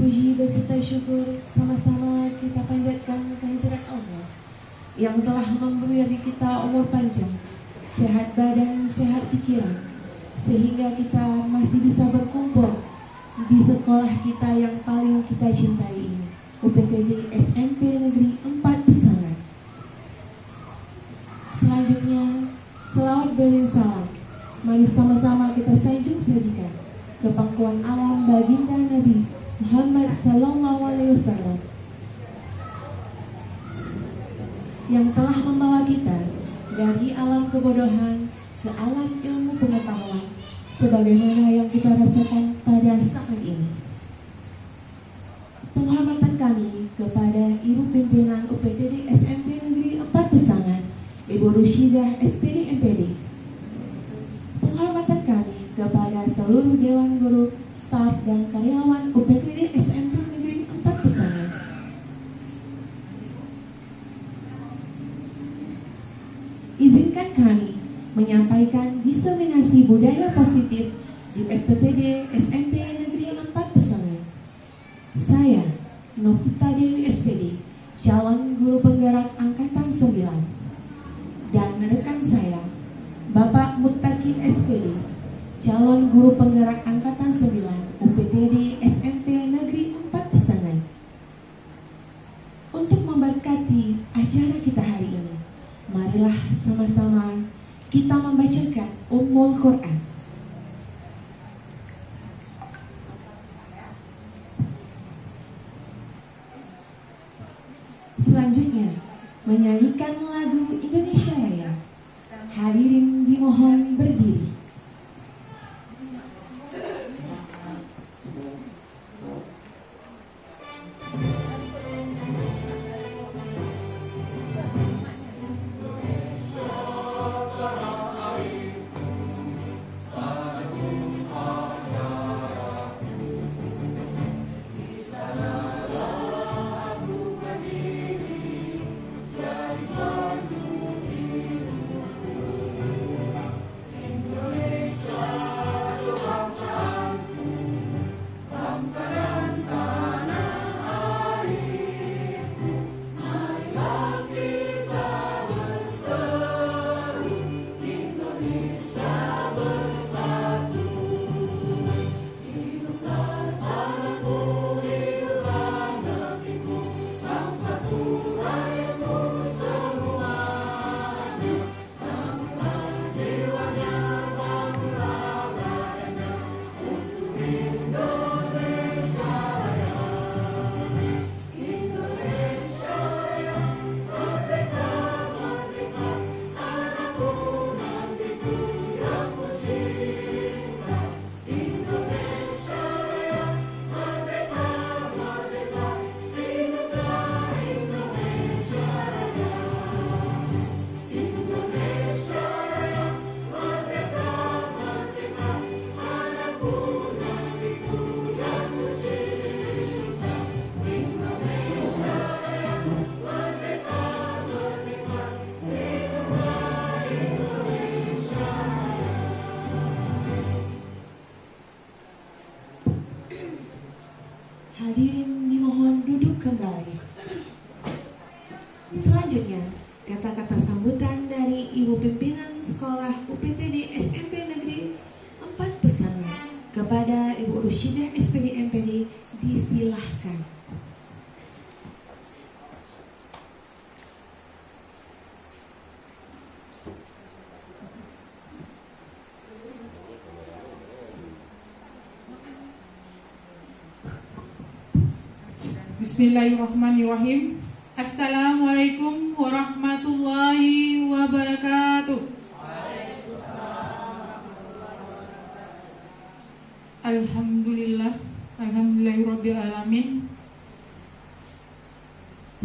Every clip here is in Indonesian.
puji beserta syukur sama-sama kita panjatkan kehadirat Allah yang telah memberi kita umur panjang, sehat badan, sehat pikiran, sehingga kita masih bisa berkumpul di sekolah kita yang paling kita cintai ini, UPTD SMP Negeri 4 Pesangan. Selanjutnya, selawat berisalam, mari sama-sama kita sanjung-sajikan ke pangkuan alam baginda Nabi Muhammad SAW yang telah membawa kita dari alam kebodohan ke alam ilmu pengetahuan sebagaimana yang kita rasakan pada saat ini. Penghormatan kami kepada Ibu Pimpinan UPTD SMP Negeri 4 Pesangan, Ibu Rusyidah SPD MPD. Penghormatan kami kepada seluruh Dewan Guru, staf dan karyawan UPTD SMP Negeri 4 Pesangan. Izinkan kami menyampaikan diseminasi budaya positif di UPTD SMP Negeri 4 Pesangan. Saya, Novita Dewi SPD, calon guru penggerak Angkatan 9, dan rekan saya, Bapak Muttaqin SPD, calon guru penggerak Angkatan 9 UPTD SMP Negeri 4 Pesangan. Untuk memberkati acara kita hari ini, marilah sama-sama kita membacakan Ummul Quran. Selanjutnya, menyanyikan lagu Indonesia Raya. Hadirin dimohon berdiri. Hadirin dimohon duduk kembali. Selanjutnya, kata-kata sambutan dari Ibu Pimpinan Sekolah UPTD SMP Negeri 4 Pesangan kepada Ibu Rusyidah SPD MPD disilahkan. Bismillahirrahmanirrahim. Assalamualaikum warahmatullahi wabarakatuh. Alhamdulillah, alhamdulillahirabbil alamin.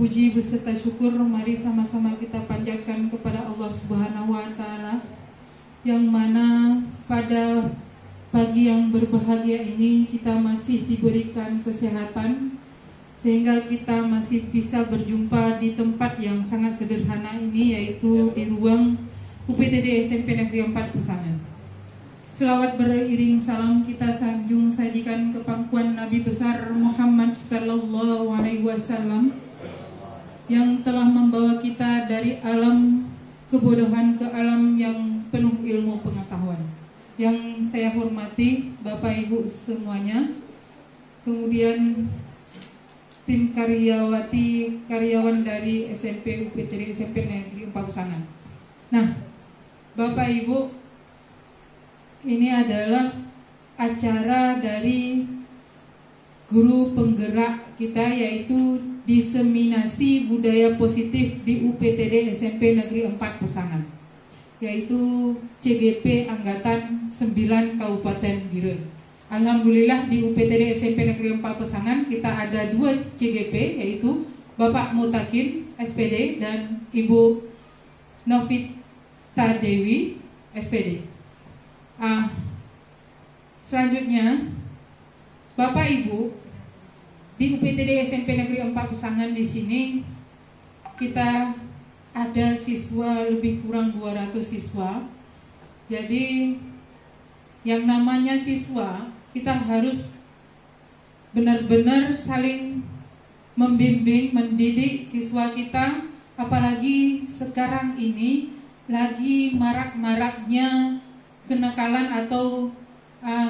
Puji beserta syukur mari sama-sama kita panjatkan kepada Allah Subhanahu wa taala, yang mana pada pagi yang berbahagia ini kita masih diberikan kesehatan sehingga kita masih bisa berjumpa di tempat yang sangat sederhana ini, yaitu di ruang UPTD SMP Negeri 4 Pesangan. Selawat beriring salam kita sanjung sajikan ke pangkuan Nabi besar Muhammad Sallallahu Alaihi Wasallam yang telah membawa kita dari alam kebodohan ke alam yang penuh ilmu pengetahuan. Yang saya hormati Bapak Ibu semuanya, kemudian tim karyawan dari SMP UPTD SMP Negeri 4 Pesangan. Nah, Bapak Ibu, ini adalah acara dari guru penggerak kita, yaitu diseminasi budaya positif di UPTD SMP Negeri 4 Pesangan, yaitu CGP Angkatan 9 Kabupaten Biren. Alhamdulillah di UPTD SMP Negeri 4 Pesangan kita ada 2 CGP, yaitu Bapak Mutakin SPD dan Ibu Novita Dewi SPD. Selanjutnya Bapak Ibu, di UPTD SMP Negeri 4 Pesangan di sini kita ada siswa lebih kurang 200 siswa. Jadi yang namanya siswa, kita harus benar-benar saling membimbing, mendidik siswa kita. Apalagi sekarang ini lagi marak-maraknya kenakalan atau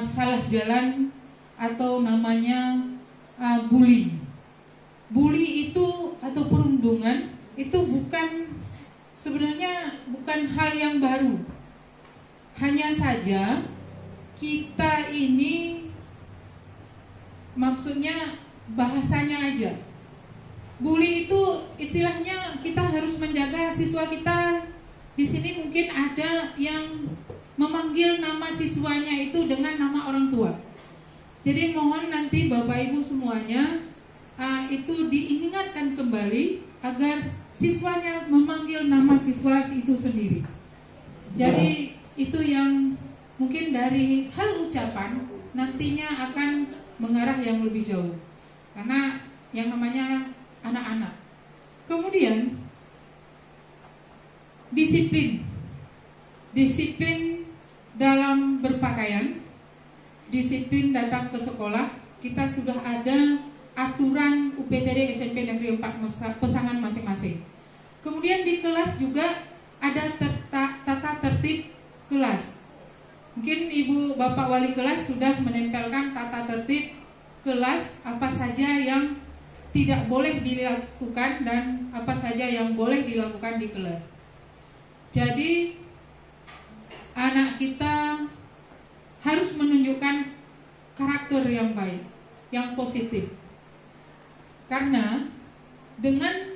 salah jalan, atau namanya bully. Bully itu atau perundungan itu sebenarnya bukan hal yang baru. Hanya saja kita ini maksudnya bahasanya aja. Bully itu istilahnya kita harus menjaga siswa kita. Di sini mungkin ada yang memanggil nama siswanya itu dengan nama orang tua. Jadi mohon nanti Bapak Ibu semuanya itu diingatkan kembali agar siswanya memanggil nama siswa itu sendiri. Jadi itu yang mungkin dari hal ucapan nantinya akan mengarah yang lebih jauh, karena yang namanya anak-anak. Kemudian disiplin dalam berpakaian, disiplin datang ke sekolah. Kita sudah ada aturan UPTD SMP Negeri 4 Pesangan masing-masing. Kemudian di kelas juga ada tata tertib kelas. Mungkin Ibu Bapak Wali kelas sudah menempelkan tata tertib kelas, apa saja yang tidak boleh dilakukan dan apa saja yang boleh dilakukan di kelas. Jadi anak kita harus menunjukkan karakter yang baik, yang positif. Karena dengan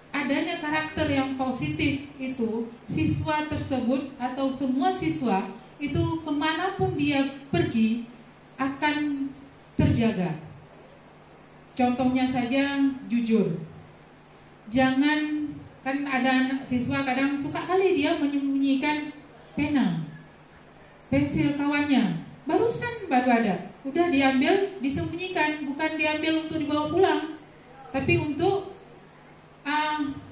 adanya karakter yang positif itu, siswa tersebut atau semua siswa itu kemanapun dia pergi akan terjaga. Contohnya saja jujur. Jangan, kan ada siswa kadang suka kali dia menyembunyikan pena, pensil kawannya, baru ada, udah diambil, disembunyikan, bukan diambil untuk dibawa pulang, tapi untuk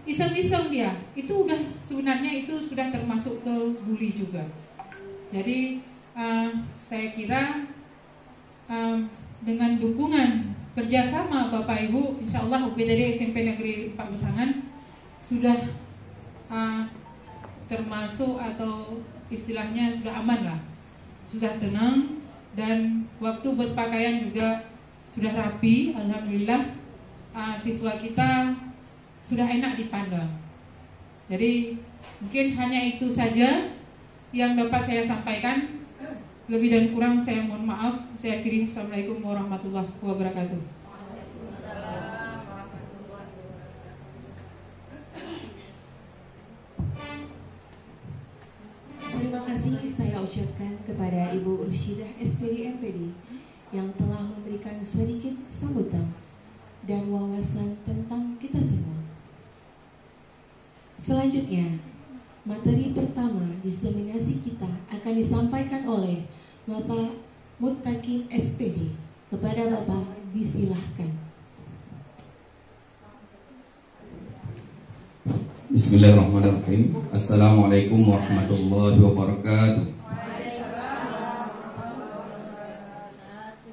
iseng-iseng dia. Itu udah sebenarnya itu sudah termasuk ke bully juga. Jadi saya kira dengan dukungan kerjasama Bapak Ibu, insya Allah UPTD SMP Negeri 4 Pesangan sudah termasuk atau istilahnya sudah aman lah, sudah tenang, dan waktu berpakaian juga sudah rapi. Alhamdulillah siswa kita sudah enak dipandang. Jadi mungkin hanya itu saja yang dapat saya sampaikan. Lebih dan kurang saya mohon maaf. Saya akhiri. Assalamualaikum warahmatullahi wabarakatuh. Terima kasih saya ucapkan kepada Ibu Rushidah SPD MPD yang telah memberikan sedikit sambutan dan wawasan tentang kita semua. Selanjutnya, materi pertama diseminasi kita akan disampaikan oleh Bapak Mutakin SPD. Kepada Bapak disilahkan. Bismillahirrahmanirrahim. Assalamualaikum warahmatullahi wabarakatuh.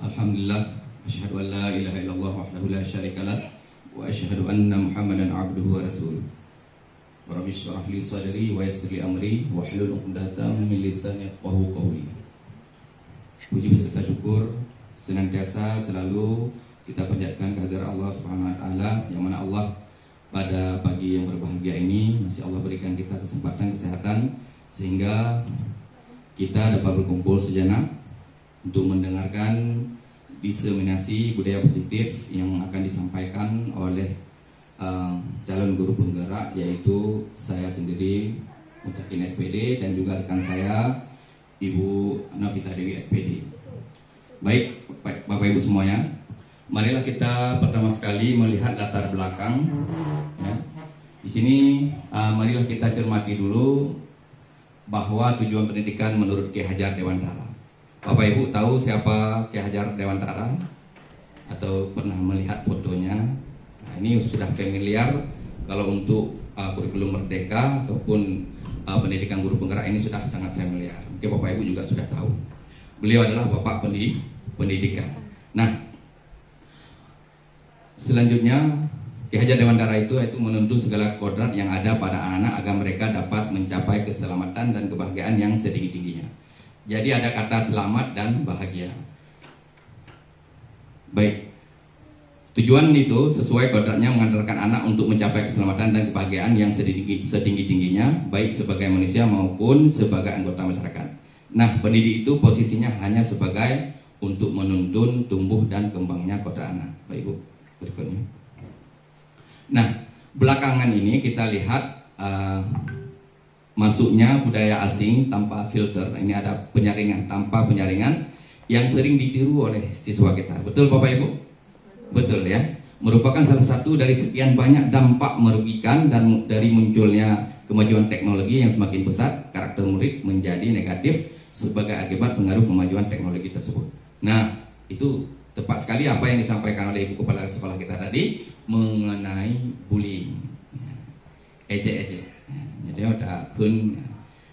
Alhamdulillah, Asyhadu an la ilaha illallah wahdahu la syarikalah wa asyhadu anna Muhammadan abduhu wa rasuluh. Rabbi shrah li sadri wa yassir li amri wahlul 'uqdatam min lisani yafqahu qawli. Puji beserta syukur senantiasa selalu kita panjatkan kehadirat Allah Subhanahu wa taala, yang mana Allah pada pagi yang berbahagia ini masih Allah berikan kita kesempatan kesehatan sehingga kita dapat berkumpul sejenak untuk mendengarkan diseminasi budaya positif yang akan disampaikan oleh calon guru penggerak, yaitu saya sendiri Mutakin SPD dan juga rekan saya Ibu Navita Dewi SPD. Baik Bapak Ibu semuanya, marilah kita pertama sekali melihat latar belakang ya. Di sini marilah kita cermati dulu bahwa tujuan pendidikan menurut Ki Hajar Dewantara. Bapak Ibu tahu siapa Ki Hajar Dewantara atau pernah melihat fotonya? Nah, ini sudah familiar kalau untuk kurikulum Merdeka ataupun pendidikan guru penggerak ini sudah sangat familiar. Mungkin Bapak Ibu juga sudah tahu. Beliau adalah Bapak Pendidikan. Nah, selanjutnya Ki Hajar Dewantara itu menuntun segala kodrat yang ada pada anak-anak agar mereka dapat mencapai keselamatan dan kebahagiaan yang setinggi-tingginya. Jadi ada kata selamat dan bahagia. Baik. Tujuan itu sesuai kodratnya mengantarkan anak untuk mencapai keselamatan dan kebahagiaan yang setinggi-tingginya, baik sebagai manusia maupun sebagai anggota masyarakat. Nah, pendidik itu posisinya hanya sebagai untuk menuntun tumbuh dan kembangnya kodrat anak. Baik Ibu, berikutnya. Nah, belakangan ini kita lihat masuknya budaya asing tanpa filter. Ini ada penyaringan, tanpa penyaringan yang sering ditiru oleh siswa kita. Betul Bapak Ibu? Betul ya. Merupakan salah satu dari sekian banyak dampak merugikan dan dari munculnya kemajuan teknologi yang semakin pesat, karakter murid menjadi negatif sebagai akibat pengaruh kemajuan teknologi tersebut. Nah, itu tepat sekali apa yang disampaikan oleh Ibu Kepala Sekolah kita tadi mengenai bullying, ejek-ejek. Jadi ada pun.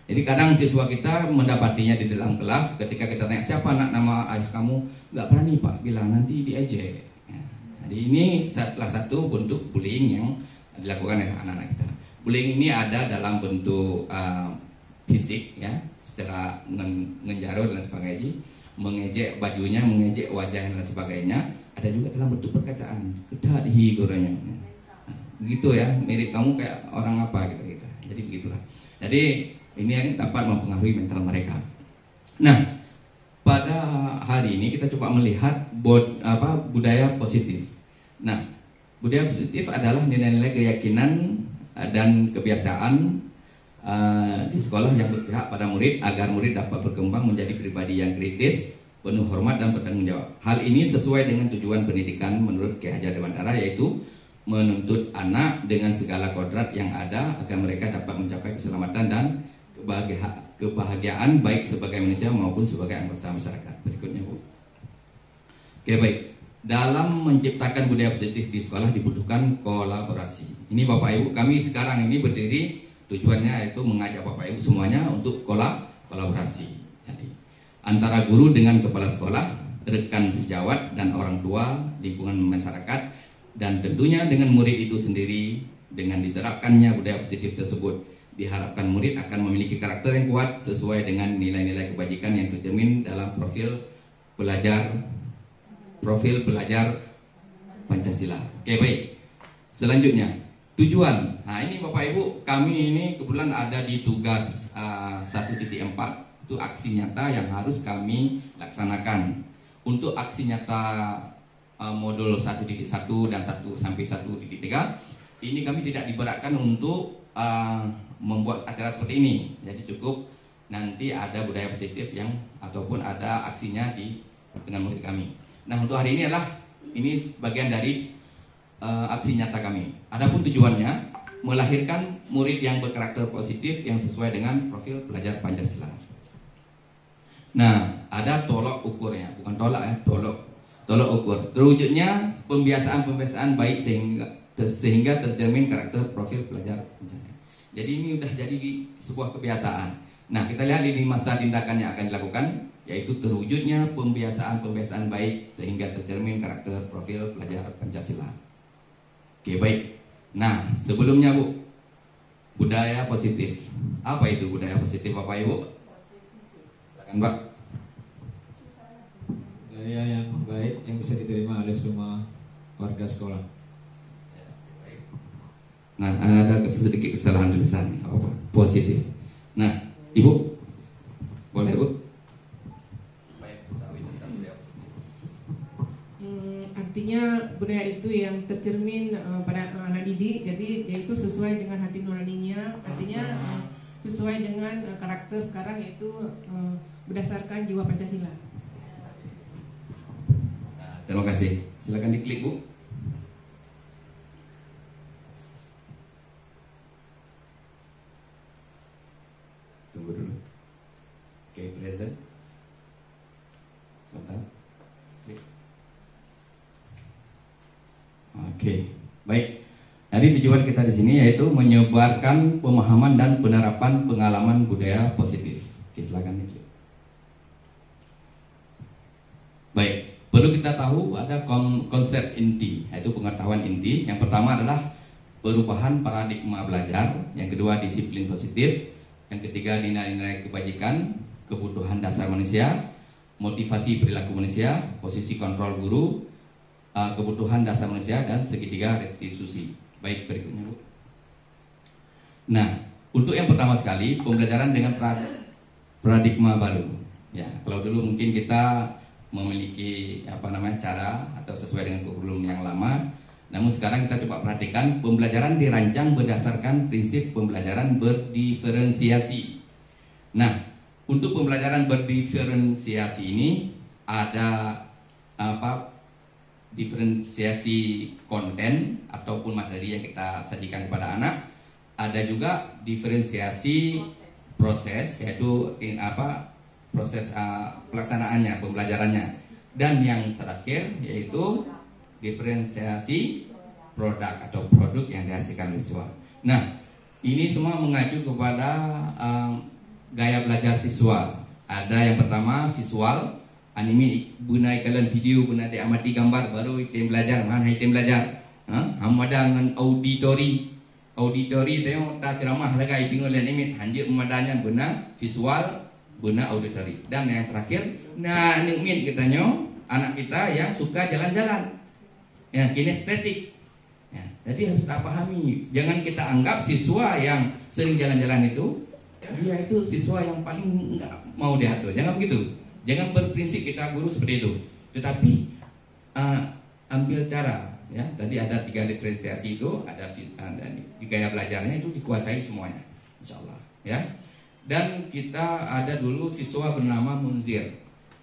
Jadi kadang siswa kita mendapatinya di dalam kelas, ketika kita tanya siapa nama ayah kamu, nggak berani Pak bilang, nanti diejek. Jadi ini salah satu bentuk bullying yang dilakukan oleh anak-anak kita. Bullying ini ada dalam bentuk fisik ya, secara menjarur dan sebagainya, mengejek bajunya, mengejek wajahnya dan sebagainya. Ada juga dalam bentuk perkataan, kedadihi gorengnya. Begitu ya, mirip kamu kayak orang apa gitu. Jadi begitulah. Jadi ini yang dapat mempengaruhi mental mereka. Nah, pada hari ini kita coba melihat budaya positif. Nah, budaya positif adalah nilai-nilai keyakinan dan kebiasaan di sekolah yang berpihak pada murid agar murid dapat berkembang menjadi pribadi yang kritis, penuh hormat dan bertanggung jawab. Hal ini sesuai dengan tujuan pendidikan menurut Ki Hajar Dewantara, yaitu menuntut anak dengan segala kodrat yang ada agar mereka dapat mencapai keselamatan dan kebahagiaan baik sebagai manusia maupun sebagai anggota masyarakat. Berikutnya Bu. Oke baik. Dalam menciptakan budaya positif di sekolah dibutuhkan kolaborasi. Ini Bapak Ibu, kami sekarang ini berdiri tujuannya yaitu mengajak Bapak Ibu semuanya untuk kolaborasi. Jadi antara guru dengan kepala sekolah, rekan sejawat dan orang tua, lingkungan masyarakat, dan tentunya dengan murid itu sendiri. Dengan diterapkannya budaya positif tersebut, diharapkan murid akan memiliki karakter yang kuat sesuai dengan nilai-nilai kebajikan yang tercermin dalam profil belajar Pancasila. Oke baik. Selanjutnya tujuan. Nah ini Bapak Ibu, kami ini kebetulan ada di tugas 1.4, itu aksi nyata yang harus kami laksanakan. Untuk aksi nyata modul 1.1 dan 1 sampai 1.3 ini kami tidak diberatkan untuk membuat acara seperti ini. Jadi cukup nanti ada budaya positif yang ataupun ada aksinya dengan murid kami. Nah untuk hari ini adalah ini bagian dari aksi nyata kami. Adapun tujuannya melahirkan murid yang berkarakter positif yang sesuai dengan profil pelajar Pancasila. Nah ada tolok ukurnya, bukan tolak ya, tolok ukur. Terwujudnya pembiasaan baik sehingga tercermin karakter profil pelajar Pancasila. Jadi ini sudah jadi sebuah kebiasaan. Nah kita lihat ini masa tindakan yang akan dilakukan. yaitu terwujudnya pembiasaan-pembiasaan baik sehingga tercermin karakter profil pelajar Pancasila. Oke, baik. Nah, sebelumnya Bu, budaya positif. Apa itu budaya positif Bapak Ibu? Silakan Pak. Budaya yang baik yang bisa diterima oleh semua warga sekolah. Nah, ada sedikit kesalahan tulisan. Apa? Positif. Nah, Ibu, boleh Bu? Artinya budaya itu yang tercermin pada anak didik, jadi dia itu sesuai dengan hati nuraninya, artinya sesuai dengan karakter sekarang, yaitu berdasarkan jiwa Pancasila. Nah, terima kasih. Silakan diklik Bu. Tunggu dulu. Oke, present. Sebentar. Klik. Oke, baik. Jadi tujuan kita di sini yaitu menyebarkan pemahaman dan penerapan pengalaman budaya positif. Oke, silakan diklik. Baik, perlu kita tahu ada konsep inti, yaitu pengetahuan inti. Yang pertama adalah perubahan paradigma belajar, yang kedua disiplin positif, yang ketiga nilai-nilai kebajikan, kebutuhan dasar manusia, motivasi perilaku manusia, posisi kontrol guru, kebutuhan dasar manusia, dan segitiga restitusi. Baik, berikutnya Bu. Nah, untuk yang pertama sekali pembelajaran dengan paradigma baru. Ya, kalau dulu mungkin kita memiliki cara atau sesuai dengan kurikulum yang lama. Namun sekarang kita coba perhatikan, pembelajaran dirancang berdasarkan prinsip pembelajaran berdiferensiasi. Nah, untuk pembelajaran berdiferensiasi ini ada diferensiasi konten ataupun materi yang kita sajikan kepada anak. Ada juga diferensiasi proses, yaitu proses pelaksanaannya, pembelajarannya. Dan yang terakhir yaitu diferensiasi produk atau produk yang dihasilkan siswa. Nah, ini semua mengacu kepada gaya belajar siswa. Ada yang pertama visual, anime bunai kalian video, bunai amati gambar, baru item belajar. Mana item belajar? Hamada dengan auditori tengok tak ceramah lagi tengok anime, hanjir memadanya benar visual, benar auditori. Dan yang terakhir, nah nikmin katanya anak kita yang suka jalan-jalan, ya kinestetik. Ya, jadi harus kita pahami, jangan kita anggap siswa yang sering jalan-jalan itu dia itu siswa yang paling enggak mau diatur. Jangan begitu. Jangan berprinsip kita guru seperti itu. Tetapi ambil cara, ya. Tadi ada 3 diferensiasi itu, ada di gaya belajarnya itu dikuasai semuanya, insyaallah, ya. Dan kita ada dulu siswa bernama Munzir.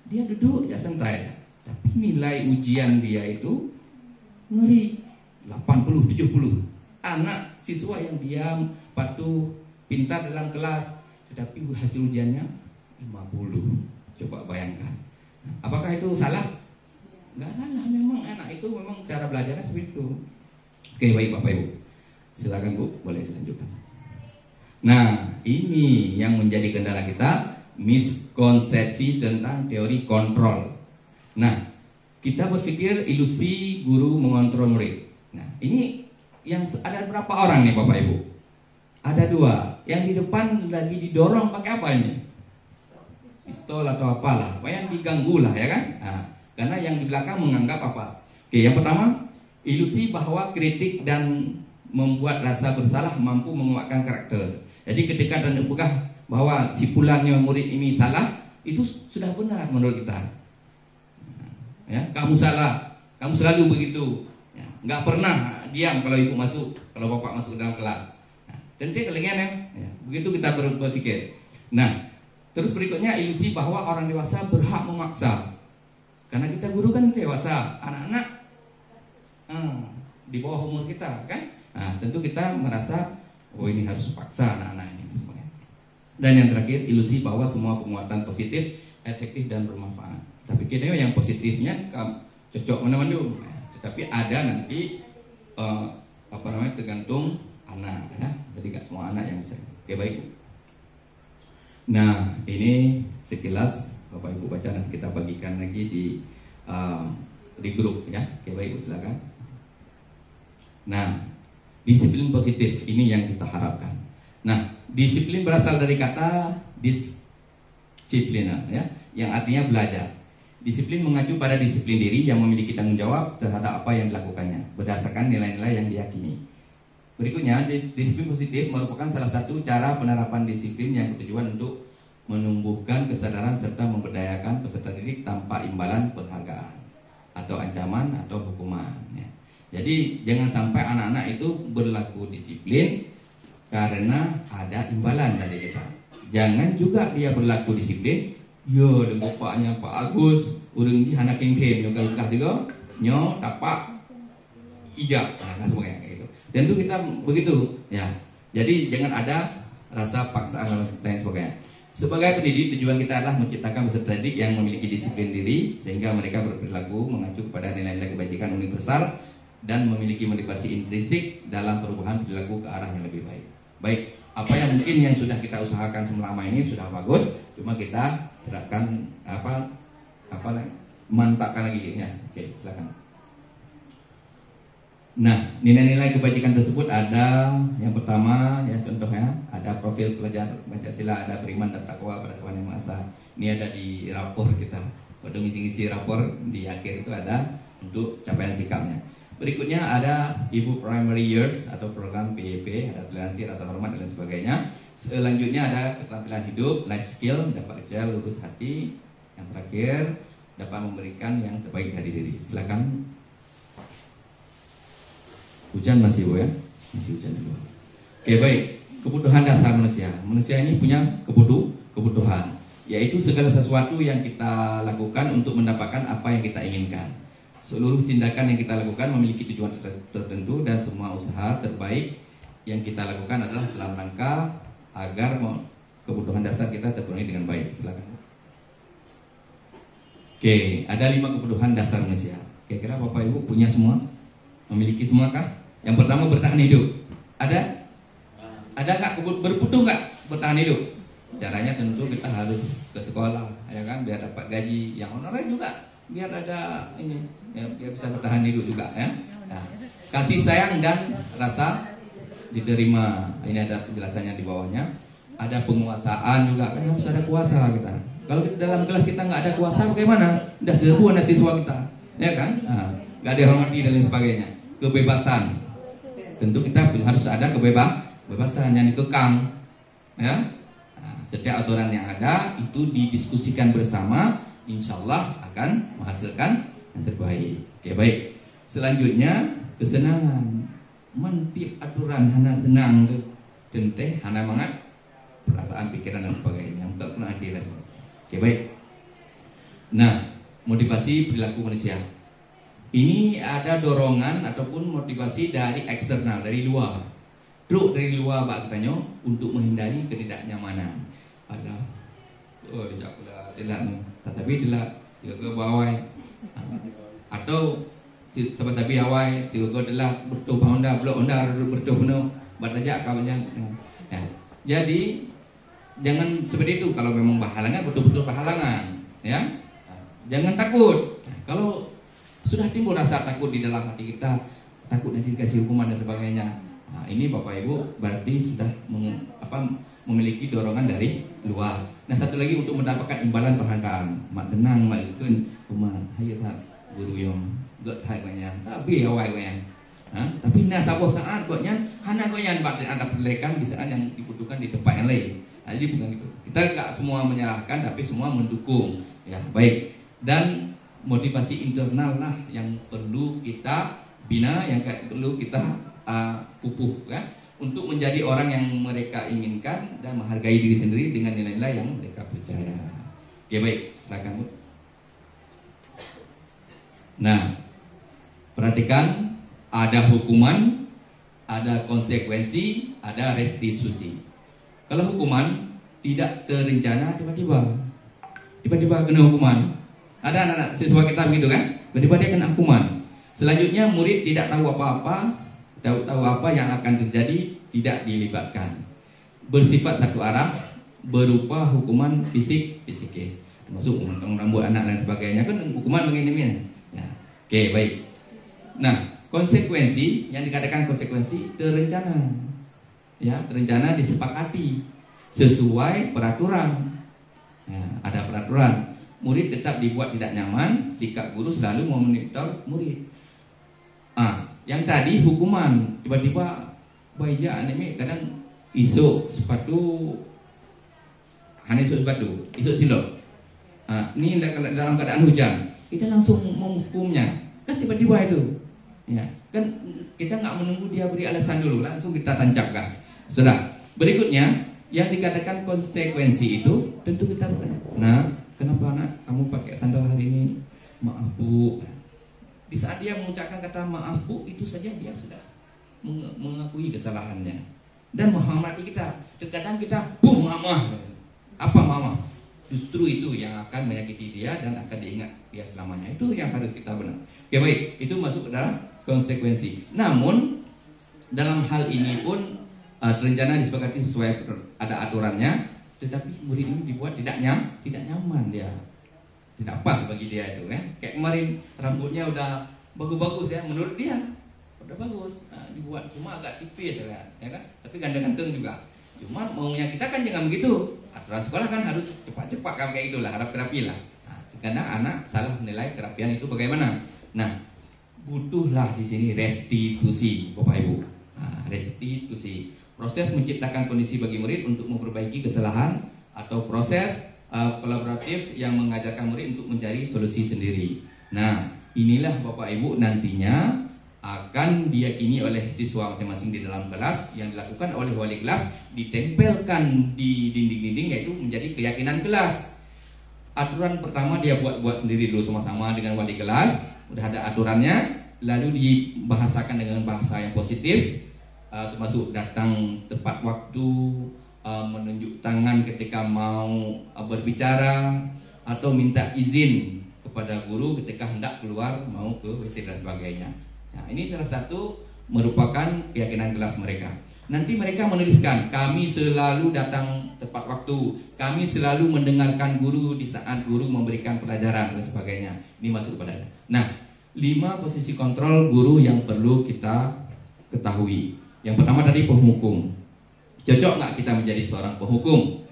Dia duduk aja santai, tapi nilai ujian dia itu ngeri, 80, 70. Anak siswa yang diam, patuh, pintar dalam kelas, tetapi hasil ujiannya 50. Coba bayangkan. Apakah itu salah? Enggak salah, memang anak itu memang cara belajarnya seperti itu. Oke, baik Bapak Ibu. Silakan Bu, boleh dilanjutkan. Nah, ini yang menjadi kendala kita, miskonsepsi tentang teori kontrol. Nah, kita berpikir ilusi guru mengontrol murid. Nah, ini yang ada berapa orang nih Bapak Ibu? Ada 2. Yang di depan lagi didorong pakai apa ini? Pistol atau apalah, yang diganggu lah, ya kan? Nah, karena yang di belakang menganggap apa? Oke, yang pertama, ilusi bahwa kritik dan membuat rasa bersalah mampu menguatkan karakter. Jadi ketika dan apakah bahwa simpulannya murid ini salah, itu sudah benar menurut kita. Ya, kamu salah, kamu selalu begitu. Ya, nggak pernah diam kalau ibu masuk, kalau bapak masuk dalam kelas. Nah, dan dia kelingan ya, begitu kita berpikir. Nah, terus berikutnya ilusi bahwa orang dewasa berhak memaksa. Karena kita guru kan dewasa, anak-anak di bawah umur kita kan. Nah, tentu kita merasa ini harus paksa anak-anak ini. Dan yang terakhir ilusi bahwa semua penguatan positif, efektif dan bermanfaat. Tapi kita yang positifnya cocok mana-mana. Tetapi ada nanti tergantung anak ya. Jadi nggak semua anak yang bisa. Oke, baik. Nah, ini sekilas Bapak Ibu baca dan kita bagikan lagi di grup ya. Oke, baik Ibu silakan. Nah, disiplin positif ini yang kita harapkan. Nah, disiplin berasal dari kata disiplina ya, yang artinya belajar. Disiplin mengacu pada disiplin diri yang memiliki tanggung jawab terhadap apa yang dilakukannya berdasarkan nilai-nilai yang diyakini. Berikutnya, disiplin positif merupakan salah satu cara penerapan disiplin yang bertujuan untuk menumbuhkan kesadaran serta memberdayakan peserta didik tanpa imbalan penghargaan atau ancaman atau hukuman ya. Jadi jangan sampai anak-anak itu berlaku disiplin karena ada imbalan dari kita. Jangan juga dia berlaku disiplin, yo dengan bapaknya Pak Agus, urang di anak kengkem yo galukah juga, nyo tapak ijab nah sebagainya kayak gitu. Dan itu kita begitu ya. Jadi jangan ada rasa paksaan dan lain sebagainya. Sebagai pendidik, tujuan kita adalah menciptakan peserta didik yang memiliki disiplin diri sehingga mereka berperilaku mengacu kepada nilai-nilai kebajikan universal dan memiliki motivasi intrinsik dalam perubahan perilaku ke arah yang lebih baik. Baik, apa yang mungkin yang sudah kita usahakan selama ini sudah bagus, cuma kita terapkan mantapkan lagi ya. Oke, silakan. Nah, nilai-nilai kebajikan tersebut ada yang pertama ya, contohnya ada profil pelajar Pancasila, ada beriman dan takwa pada Tuhan Yang Maha Esa. Ini ada di rapor kita. Pada ngisi-ngisi rapor di akhir itu ada untuk capaian sikapnya. Berikutnya ada Ibu Primary Years atau program PYP, ada toleransi, rasa hormat dan lain sebagainya. Selanjutnya ada keterampilan hidup, life skill, dapat kerja, lurus hati. Yang terakhir dapat memberikan yang terbaik dari diri. Silakan. Hujan masih Bu ya? Masih hujan dulu. Oke baik, kebutuhan dasar manusia. Manusia ini punya kebutuhan, yaitu segala sesuatu yang kita lakukan untuk mendapatkan apa yang kita inginkan. Seluruh tindakan yang kita lakukan memiliki tujuan tertentu dan semua usaha terbaik yang kita lakukan adalah dalam rangka agar kebutuhan dasar kita terpenuhi dengan baik. Silakan. Oke, ada 5 kebutuhan dasar manusia. Kira-kira Bapak Ibu punya semua? Memiliki semua kah? Yang pertama bertahan hidup. Ada? Ada nggak berbutuh nggak bertahan hidup? Caranya tentu kita harus ke sekolah, ya kan, biar dapat gaji yang honorer juga, biar ada ini, ya, biar bisa bertahan hidup juga, ya. Nah, kasih sayang dan rasa diterima. Ini ada penjelasannya di bawahnya. Ada penguasaan juga, kan harus ada kuasa kita. Kalau kita dalam kelas kita nggak ada kuasa, bagaimana? Udah serbu anak siswa kita, ya kan? Nah, nggak dihormati dan lain sebagainya. Kebebasan, tentu kita harus ada kebebasan yang dikekang, ya. Nah, setiap aturan yang ada itu didiskusikan bersama, insya Allah akan menghasilkan yang terbaik. Oke baik. Selanjutnya kesenangan, mentip aturan hana tenang, tenteh hana mangat perasaan pikiran dan sebagainya. Untuk kena adil dan sebagainya. Oke baik. Nah, motivasi perilaku manusia. Ini ada dorongan ataupun motivasi dari eksternal, dari luar. Truk dari luar katanya untuk menghindari ketidaknyamanan. Ada tidak pula tidak, tetapi tidak ke bawah. Atau tapi awai juga adalah bertubuh onda belum onda bertubuh bertajak kawannya. Ya. Jadi jangan seperti itu. Kalau memang berhalangan betul-betul berhalangan, ya. Jangan takut. Kalau sudah timbul rasa takut di dalam hati kita, takut nanti dikasih hukuman dan sebagainya. Nah, ini Bapak Ibu berarti sudah memiliki dorongan dari luar. Nah, satu lagi untuk mendapatkan imbalan penghargaan. Mak tenang, mak ikun, rumah, hayat guru yang gak banyak. Tapi awal banyak. Tapi nasabah saat koknya, hana koknya ada perlekan di saat yang dibutuhkan di tempat yang lain. Nah, jadi bukan itu. Kita gak semua menyalahkan, tapi semua mendukung. Ya, baik. Dan motivasi internal lah yang perlu kita bina, yang perlu kita pupuk ya, untuk menjadi orang yang mereka inginkan dan menghargai diri sendiri dengan nilai-nilai yang mereka percaya. Ya baik, silakan Bu. Nah, perhatikan, ada hukuman, ada konsekuensi, ada restitusi. Kalau hukuman tidak terencana, tiba-tiba kena hukuman. Ada anak-anak siswa kita begitu kan, tiba-tiba dia kena hukuman. Selanjutnya murid tidak tahu apa-apa, tahu apa yang akan terjadi, tidak dilibatkan. Bersifat satu arah, berupa hukuman psikis. masuk memotong rambut anak dan sebagainya, kan hukuman begini ya. Oke, baik. Nah, konsekuensi yang dikatakan konsekuensi terencana, ya, terencana disepakati sesuai peraturan. Ya, ada peraturan. Murid tetap dibuat tidak nyaman, sikap guru selalu memonitor murid. Yang tadi hukuman, tiba-tiba baija anime kadang isuk sepatu, hanya isuk sepatu, isuk silok. Ini dalam keadaan hujan, kita langsung menghukumnya, kan tiba-tiba itu. Ya, kan kita nggak menunggu dia beri alasan dulu, langsung kita tancap gas. Sudah. Berikutnya yang dikatakan konsekuensi itu tentu kita bertanya. Nah, kenapa anak kamu pakai sandal hari ini? Maaf bu. Di saat dia mengucapkan kata maaf bu, itu saja dia sudah mengakui kesalahannya dan menghormati kita. Terkadang kita bu mama, apa mama? Justru itu yang akan menyakiti dia dan akan diingat dia selamanya. Itu yang harus kita benar. Oke, baik, itu masuk ke dalam konsekuensi. Namun dalam hal ini pun terencana disepakati sesuai ada aturannya, tetapi murid ini dibuat tidak nyaman dia. Tidak pas bagi dia itu ya. Kayak kemarin rambutnya udah bagus-bagus ya, menurut dia udah bagus. Dibuat cuma agak tipis ya kan? Tapi ganteng-ganteng juga. Cuma maunya kita kan jangan begitu. Aturan sekolah kan harus cepat-cepat kan kayak gitulah, harap rapi lah. Karena anak salah menilai kerapian itu bagaimana. Nah, butuhlah di sini restitusi, Bapak Ibu. Restitusi. Proses menciptakan kondisi bagi murid untuk memperbaiki kesalahan atau proses kolaboratif yang mengajarkan murid untuk mencari solusi sendiri. Nah, inilah Bapak Ibu nantinya akan diyakini oleh siswa masing-masing di dalam kelas, yang dilakukan oleh wali kelas, ditempelkan di dinding-dinding, yaitu menjadi keyakinan kelas. Aturan pertama dia buat sendiri dulu sama-sama dengan wali kelas, udah ada aturannya, lalu dibahasakan dengan bahasa yang positif, termasuk datang tepat waktu, menunjuk tangan ketika mau berbicara, atau minta izin kepada guru ketika hendak keluar mau ke WC dan sebagainya. Nah, ini salah satu merupakan keyakinan kelas mereka. Nanti mereka menuliskan, kami selalu datang tepat waktu, kami selalu mendengarkan guru di saat guru memberikan pelajaran dan sebagainya. Ini masuk kepada. Nah, 5 posisi kontrol guru yang perlu kita ketahui. Yang pertama tadi penghukum. Cocok nggak kita menjadi seorang penghukum?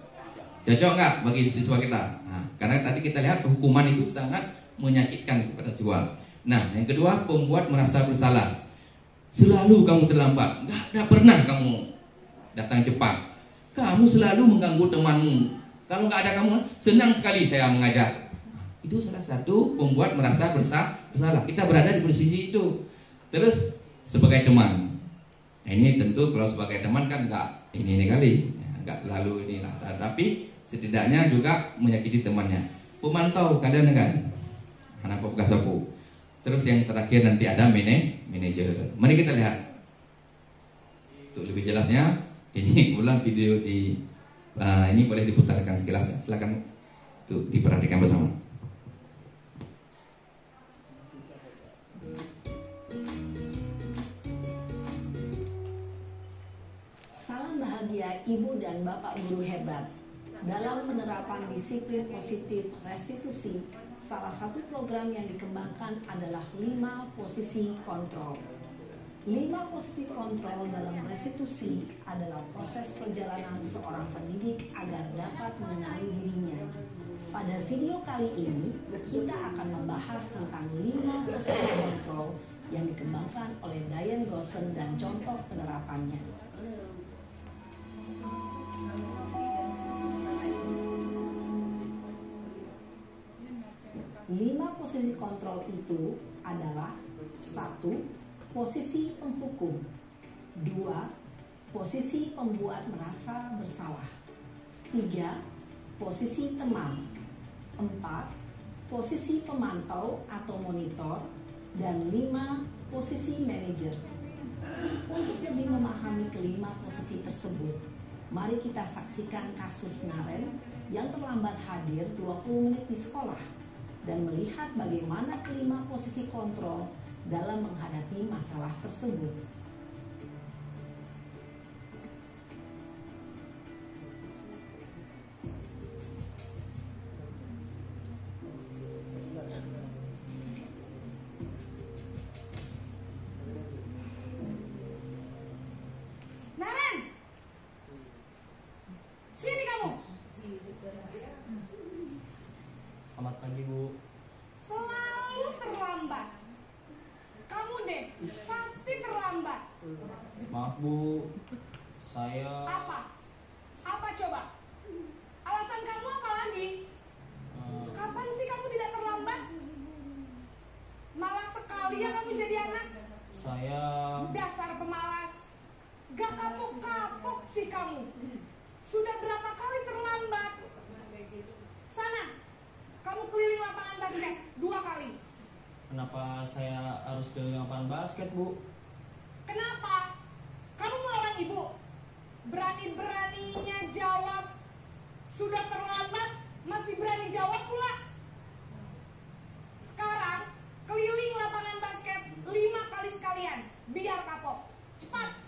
Cocok nggak bagi siswa kita? Nah, karena tadi kita lihat hukuman itu sangat menyakitkan kepada siswa. Nah, yang kedua, pembuat merasa bersalah. Selalu kamu terlambat, nggak pernah kamu datang cepat. Kamu selalu mengganggu temanmu. Kalau nggak ada kamu, senang sekali saya mengajar. Itu salah satu pembuat merasa bersalah. Kita berada di posisi itu. Terus sebagai teman. Nah, ini tentu kalau sebagai teman kan nggak ini kali, nggak terlalu inilah. Tapi setidaknya juga menyakiti temannya. Pemantau kalian kan, anak petugas sapu. Terus yang terakhir nanti ada manajer. Mari kita lihat. Untuk lebih jelasnya, ini ulang video di ini boleh diputarkan sekilas ya. Silakan untuk diperhatikan bersama. Salam bahagia Ibu dan Bapak guru hebat. Dalam penerapan disiplin positif restitusi, salah satu program yang dikembangkan adalah 5 posisi kontrol. 5 posisi kontrol dalam restitusi adalah proses perjalanan seorang pendidik agar dapat mengenali dirinya. Pada video kali ini, kita akan membahas tentang 5 posisi kontrol yang dikembangkan oleh Diane Gossen dan contoh penerapannya. 5 posisi kontrol itu adalah 1. Posisi penghukum, 2. Posisi pembuat merasa bersalah, 3. Posisi teman, 4. Posisi pemantau atau monitor, dan 5. Posisi manajer. Untuk lebih memahami kelima posisi tersebut, mari kita saksikan kasus Naren yang terlambat hadir 20 menit di sekolah dan melihat bagaimana kelima posisi kontrol dalam menghadapi masalah tersebut. Maaf Bu, saya... Apa coba? Alasan kamu apa lagi? Kapan sih kamu tidak terlambat? Malas sekali ya kamu jadi anak. Saya... Dasar pemalas. Gak kapok-kapok sih kamu. Sudah berapa kali terlambat? Sana, kamu keliling lapangan basket 2 kali. Kenapa saya harus keliling lapangan basket Bu? Kenapa? Kamu melawan ibu? Berani-beraninya jawab. Sudah terlambat, masih berani jawab pula. Sekarang, keliling lapangan basket 5 kali sekalian. Biar kapok. Cepat.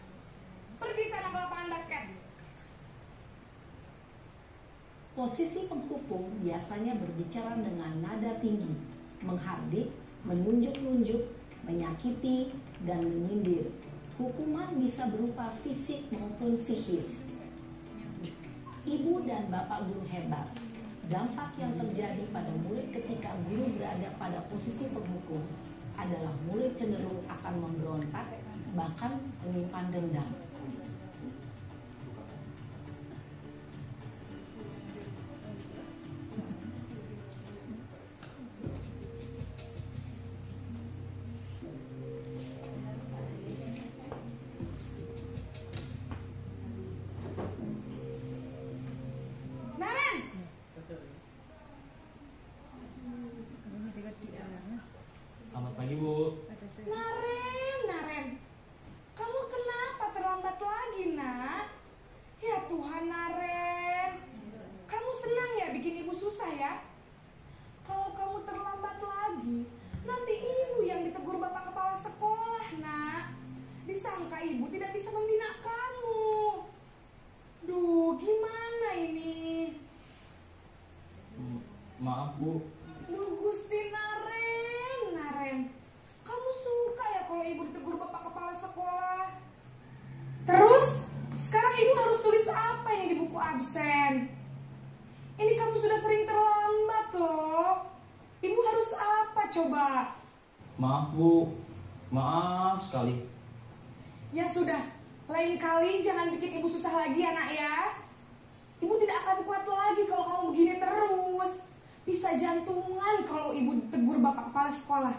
Pergi sana ke lapangan basket. Posisi penghukum biasanya berbicara dengan nada tinggi, menghardik, menunjuk-nunjuk, menyakiti, dan menyindir. Hukuman bisa berupa fisik maupun psikis. Ibu dan bapak guru hebat. Dampak yang terjadi pada murid ketika guru berada pada posisi penghukum adalah murid cenderung akan memberontak, bahkan menyimpan dendam. Selamat pagi Bu. Naren, kamu kenapa terlambat lagi, nak? Ya Tuhan, Naren, kamu senang ya bikin ibu susah ya? Kalau kamu terlambat lagi, nanti ibu yang ditegur bapak kepala sekolah, nak. Disangka ibu tidak bisa membina kamu. Duh, gimana ini? Maaf Bu. Duh, Gusti Naren, kamu suka ya kalau ibu ditegur bapak kepala sekolah? Terus, sekarang ibu harus tulis apa ini di buku absen? Ini kamu sudah sering terlambat loh. Ibu harus apa coba? Maaf Bu. Maaf sekali. Ya sudah, lain kali jangan bikin ibu susah lagi ya nak ya. Ibu tidak akan kuat lagi kalau kamu begini terus. Bisa jantungan kalau ibu tegur bapak kepala sekolah.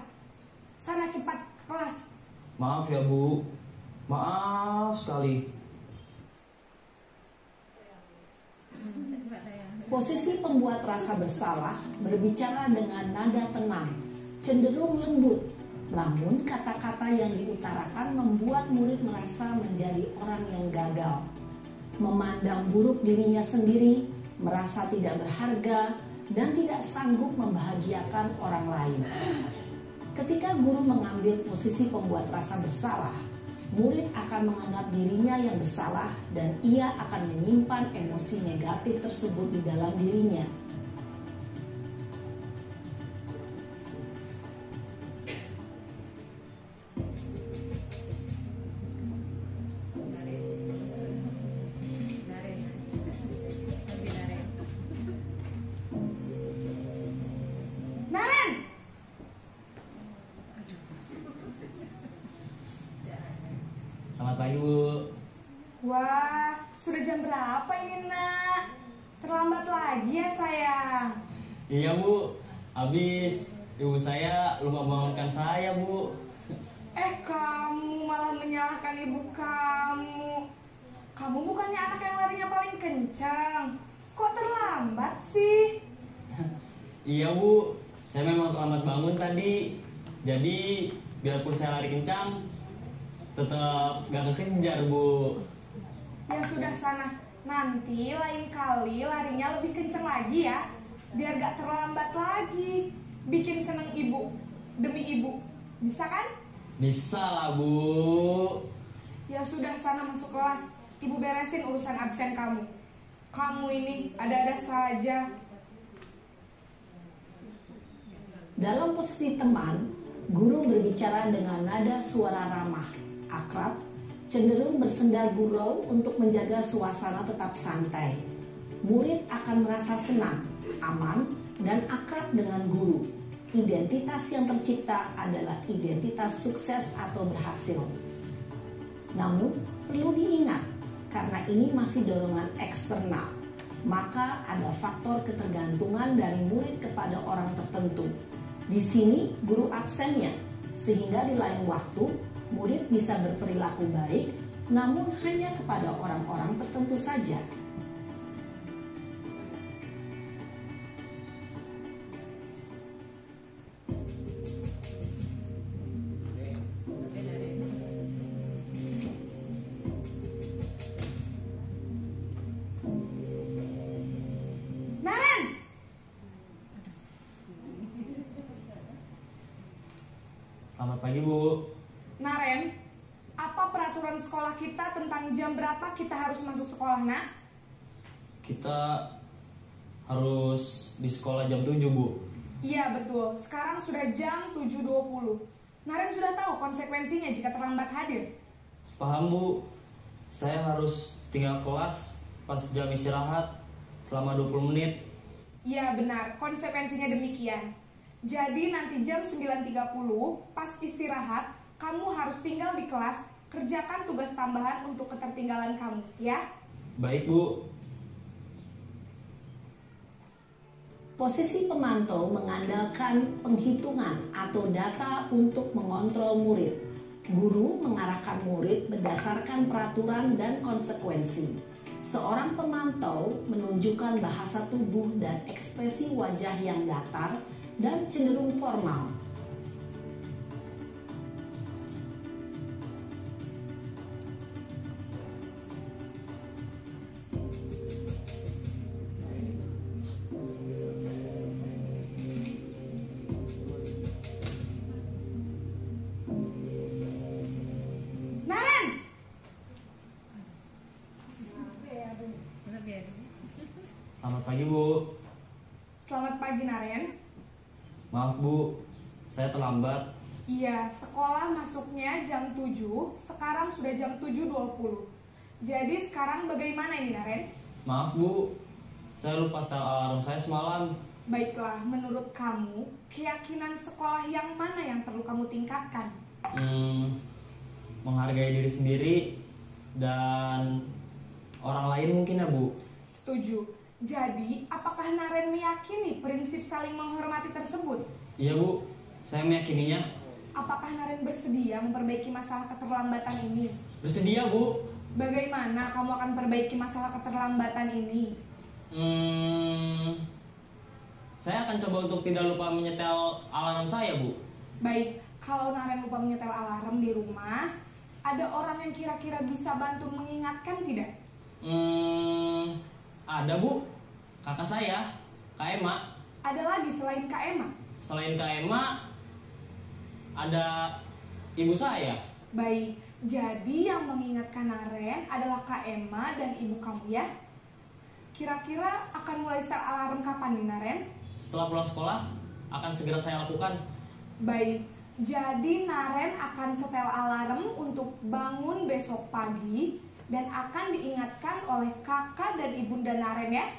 Sana cepat ke kelas. Maaf ya Bu. Maaf sekali. Posisi pembuat rasa bersalah berbicara dengan nada tenang, cenderung lembut. Namun kata-kata yang diutarakan membuat murid merasa menjadi orang yang gagal, memandang buruk dirinya sendiri, merasa tidak berharga, dan tidak sanggup membahagiakan orang lain. Ketika guru mengambil posisi pembuat rasa bersalah, murid akan menganggap dirinya yang bersalah dan ia akan menyimpan emosi negatif tersebut di dalam dirinya. Selamat pagi Bu. Wah, sudah jam berapa ini nak? Terlambat lagi ya sayang. Iya Bu. Habis ibu saya lupa bangunkan saya Bu. Kamu malah menyalahkan ibu kamu. Kamu bukannya anak yang larinya paling kencang. Kok terlambat sih? Iya Bu. Saya memang terlambat bangun tadi. Jadi biarpun saya lari kencang, tetap gak kekejar Bu. Ya sudah sana. Nanti lain kali larinya lebih kencang lagi ya. Biar gak terlambat lagi. Bikin seneng ibu. Demi ibu. Bisa kan? Bisa lah Bu. Ya sudah sana masuk kelas. Ibu beresin urusan absen kamu. Kamu ini ada-ada saja. Dalam posisi teman, guru berbicara dengan nada suara ramah, akrab, cenderung bersenda gurau untuk menjaga suasana tetap santai. Murid akan merasa senang, aman, dan akrab dengan guru. Identitas yang tercipta adalah identitas sukses atau berhasil. Namun, perlu diingat, karena ini masih dorongan eksternal, maka ada faktor ketergantungan dari murid kepada orang tertentu. Di sini guru absennya, sehingga di lain waktu murid bisa berperilaku baik, namun hanya kepada orang-orang tertentu saja. Naren! Selamat pagi, Bu. Naren, apa peraturan sekolah kita tentang jam berapa kita harus masuk sekolah, nak? Kita harus di sekolah jam 7, Bu. Iya, betul. Sekarang sudah jam 7.20. Naren sudah tahu konsekuensinya jika terlambat hadir. Paham, Bu. Saya harus tinggal kelas pas jam istirahat selama 20 menit. Iya, benar. Konsekuensinya demikian. Jadi nanti jam 9.30 pas istirahat, kamu harus tinggal di kelas, kerjakan tugas tambahan untuk ketertinggalan kamu, ya? Baik, Bu. Posisi pemantau mengandalkan penghitungan atau data untuk mengontrol murid. Guru mengarahkan murid berdasarkan peraturan dan konsekuensi. Seorang pemantau menunjukkan bahasa tubuh dan ekspresi wajah yang datar dan cenderung formal. Naren! Selamat pagi, Bu. Selamat pagi, Naren. Maaf, Bu. Saya terlambat. Iya, sekolah masuknya jam 7, sekarang sudah jam 7.20. Jadi sekarang bagaimana ini, Naren? Maaf, Bu. Saya lupa setel alarm saya semalam. Baiklah, menurut kamu, keyakinan sekolah yang mana yang perlu kamu tingkatkan? Menghargai diri sendiri dan orang lain mungkin ya, Bu. Setuju. Jadi, apakah Naren meyakini prinsip saling menghormati tersebut? Iya, Bu. Saya meyakininya. Apakah Naren bersedia memperbaiki masalah keterlambatan ini? Bersedia, Bu. Bagaimana kamu akan perbaiki masalah keterlambatan ini? Saya akan coba untuk tidak lupa menyetel alarm saya, Bu. Baik, kalau Naren lupa menyetel alarm di rumah, ada orang yang kira-kira bisa bantu mengingatkan tidak? Ada, Bu. Kakak saya, Kak Emma. Ada lagi selain Kak Emma? Selain Kak Emma, ada ibu saya. Baik, jadi yang mengingatkan Naren adalah Kak Emma dan ibu kamu ya? Kira-kira akan mulai setel alarm kapan nih, Naren? Setelah pulang sekolah, akan segera saya lakukan. Baik, jadi Naren akan setel alarm untuk bangun besok pagi dan akan diingatkan oleh kakak dan ibunda Naren ya.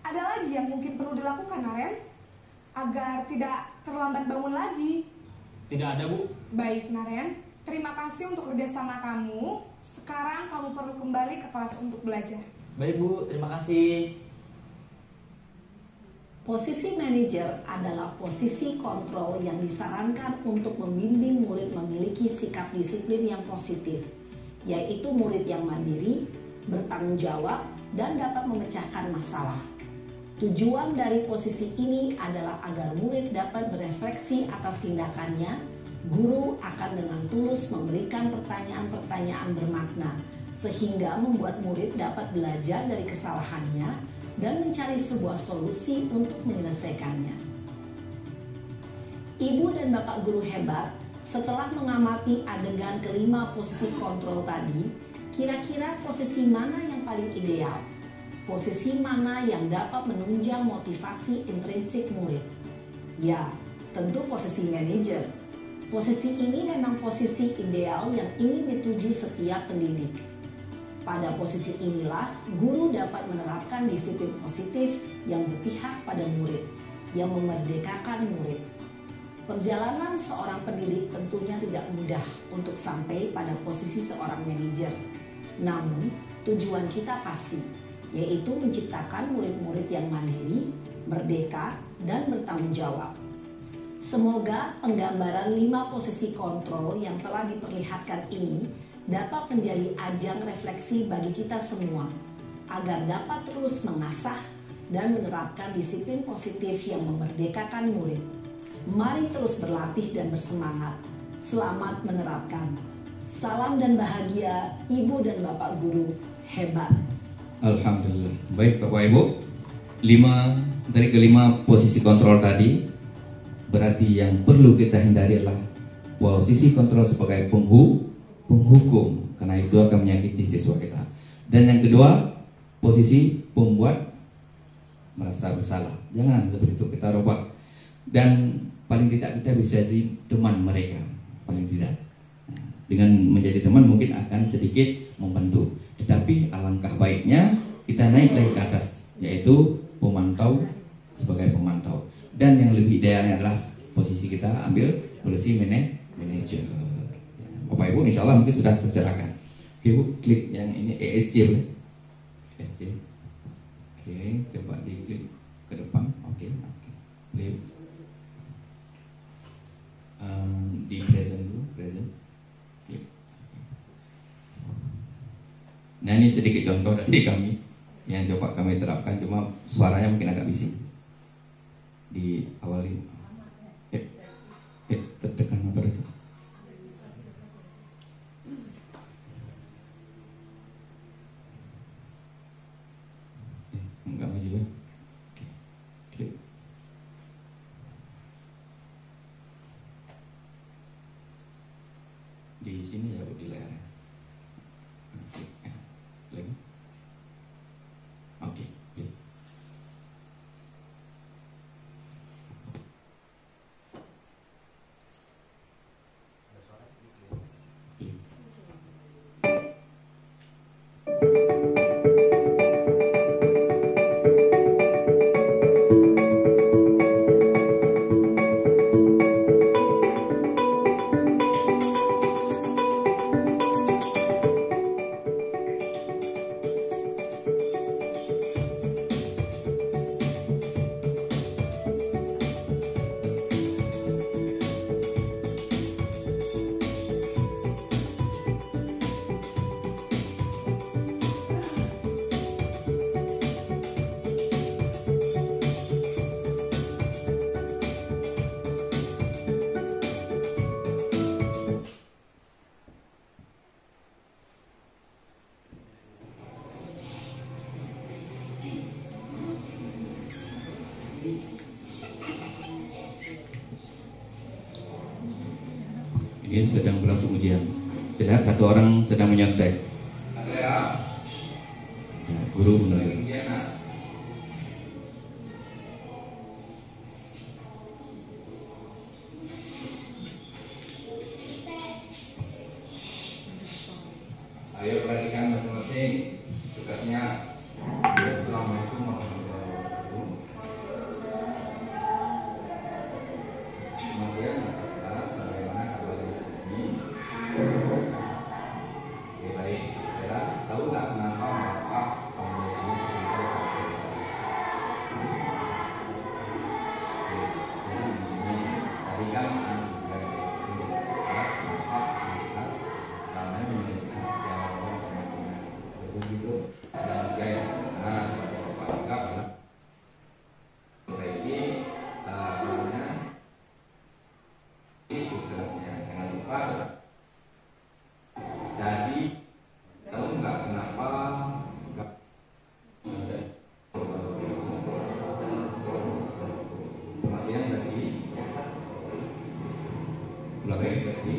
Ada lagi yang mungkin perlu dilakukan, Naren, agar tidak terlambat bangun lagi? Tidak ada, Bu. Baik, Naren, terima kasih untuk kerjasama kamu. Sekarang kamu perlu kembali ke kelas untuk belajar. Baik, Bu. Terima kasih. Posisi manajer adalah posisi kontrol yang disarankan untuk membimbing murid memiliki sikap disiplin yang positif, yaitu murid yang mandiri, bertanggung jawab, dan dapat memecahkan masalah. Tujuan dari posisi ini adalah agar murid dapat berefleksi atas tindakannya. Guru akan dengan tulus memberikan pertanyaan-pertanyaan bermakna, sehingga membuat murid dapat belajar dari kesalahannya dan mencari sebuah solusi untuk menyelesaikannya. Ibu dan bapak guru hebat, setelah mengamati adegan kelima posisi kontrol tadi, kira-kira posisi mana yang paling ideal? Posisi mana yang dapat menunjang motivasi intrinsik murid? Ya, tentu posisi manajer. Posisi ini memang posisi ideal yang ingin dituju setiap pendidik. Pada posisi inilah guru dapat menerapkan disiplin positif yang berpihak pada murid, yang memerdekakan murid. Perjalanan seorang pendidik tentunya tidak mudah untuk sampai pada posisi seorang manajer. Namun, tujuan kita pasti, yaitu menciptakan murid-murid yang mandiri, merdeka, dan bertanggung jawab. Semoga penggambaran 5 posisi kontrol yang telah diperlihatkan ini dapat menjadi ajang refleksi bagi kita semua, agar dapat terus mengasah dan menerapkan disiplin positif yang memerdekakan murid. Mari terus berlatih dan bersemangat. Selamat menerapkan. Salam dan bahagia Ibu dan Bapak Guru hebat. Alhamdulillah. Baik Bapak Ibu, 5 dari kelima posisi kontrol tadi berarti yang perlu kita hindari adalah posisi kontrol sebagai penghukum, karena itu akan menyakiti siswa kita. Dan yang kedua, posisi pembuat merasa bersalah. Jangan seperti itu, kita rubah. Dan paling tidak kita bisa jadi teman mereka, paling tidak. Dengan menjadi teman mungkin akan sedikit membantu. Tetapi alangkah baiknya kita naik lagi ke atas, yaitu pemantau sebagai pemantau. Dan yang lebih idealnya adalah posisi kita ambil posisi manajer. Bapak Ibu insya Allah mungkin sudah tercerahkan. Oke Bu, klik yang ini ESC boleh? ESC. Oke, coba diklik ke depan. Oke. Klik. Di present dulu, present. Klik. Nah ini sedikit contoh dari kami yang coba kami terapkan, cuma suaranya mungkin agak bising. Di awalin. Tertekan apa itu? Enggak maju ya. Oke. Klik. Di sini ya Bu, di layar. Klik. Lagi. Oke. Klik. Ini sedang berlangsung ujian. Tidak, satu orang sedang menyontek. Ya, guru mulai. Ayo perhatikan masing-masing tugasnya. Assalamualaikum warahmatullahi wabarakatuh. Masih bagaimana kabar ini? Oke, baik. Kira tahu nggak kenapa Bapak tadi kan begitu dan saya Bapak juga pada ini namanya ini tugasnya jangan lupa jadi tahu nggak kenapa masih tadi belakang tadi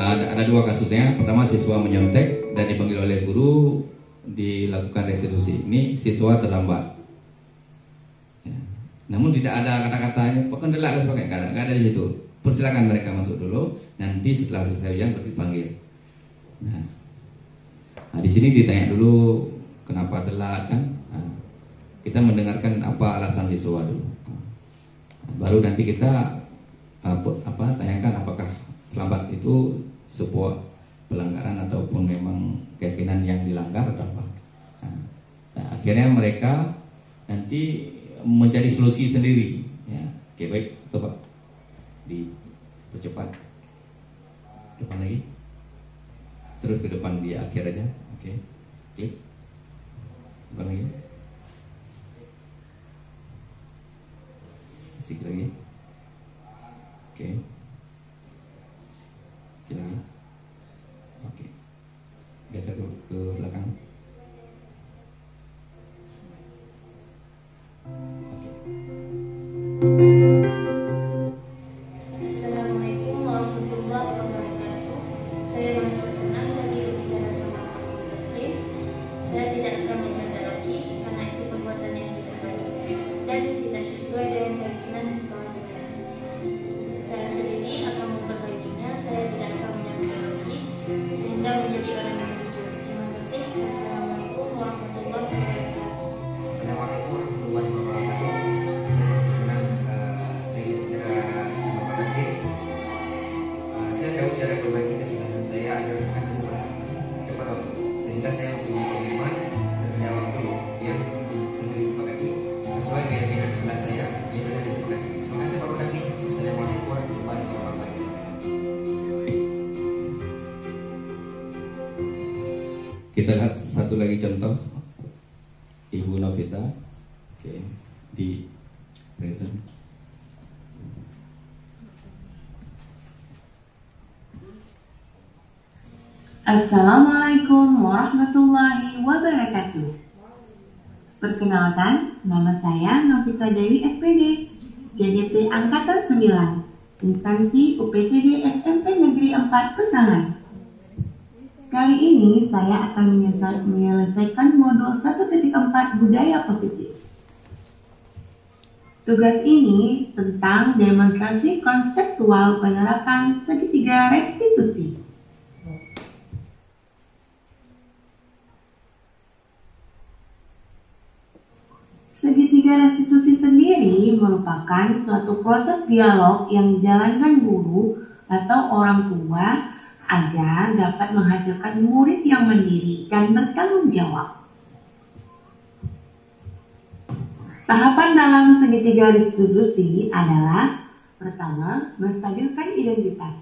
ada dua kasusnya. Pertama, siswa menyontek dan dipanggil oleh guru, dilakukan restitusi. Ini siswa terlambat. Ya. Namun tidak ada kata-katanya kok kendala dan sebagainya, nggak ada di situ. Persilakan mereka masuk dulu. Nanti setelah selesai ujian baru dipanggil. Nah, di sini ditanya dulu kenapa telat kan? Nah, Kita mendengarkan apa alasan siswa dulu. Baru nanti kita tayangkan apakah terlambat itu sebuah pelanggaran ataupun memang keyakinan yang dilanggar atau apa. Nah, akhirnya mereka nanti mencari solusi sendiri. Ya, oke, baik, coba dipercepat. Depan lagi. Terus ke depan di akhir aja. Oke. Klik. Depan lagi. Sikit lagi. Oke. Sikit lagi. Oke. Geser dulu ke belakang. Oke. Assalamualaikum warahmatullahi wabarakatuh. Saya merasa senang tadi berbicara sama Pak Hakim. Saya tidak akan bercanda lagi karena itu perbuatan yang tidak baik dan tidak sesuai dengan keyakinan kelas saya. Saya sendiri akan memperbaikinya. Saya tidak akan menyampaikan lagi sehingga menjadi orang yang jujur. Terima kasih. Assalamualaikum warahmatullahi wabarakatuh. Assalamualaikum warahmatullahi wabarakatuh. Saya senang saya bicara sama Pak Hakim. Saya tahu cara berbagi kesalahan saya agar bukan kesalahan kepada Allah, sehingga saya mempunyai komitmen dan punya waktu yang disepakati sesuai keyakinan kelas saya yang sudah disepakati. Terima kasih Pak Hakim. Assalamualaikum warahmatullahi wabarakatuh. Kita lihat satu lagi contoh. Ibu Novita. Oke, di present. Assalamualaikum warahmatullahi wabarakatuh. Perkenalkan, nama saya Novita Dewi SPD, JDP Angkatan 9, instansi UPTD SMP Negeri 4 Pesangan. Kali ini saya akan menyelesaikan modul 1.4 Budaya Positif. Tugas ini tentang demonstrasi konseptual penerapan segitiga restitusi. Segitiga restitusi sendiri merupakan suatu proses dialog yang dijalankan guru atau orang tua agar dapat menghasilkan murid yang mandiri dan bertanggung jawab. Tahapan dalam segitiga restitusi adalah: pertama, menstabilkan identitas;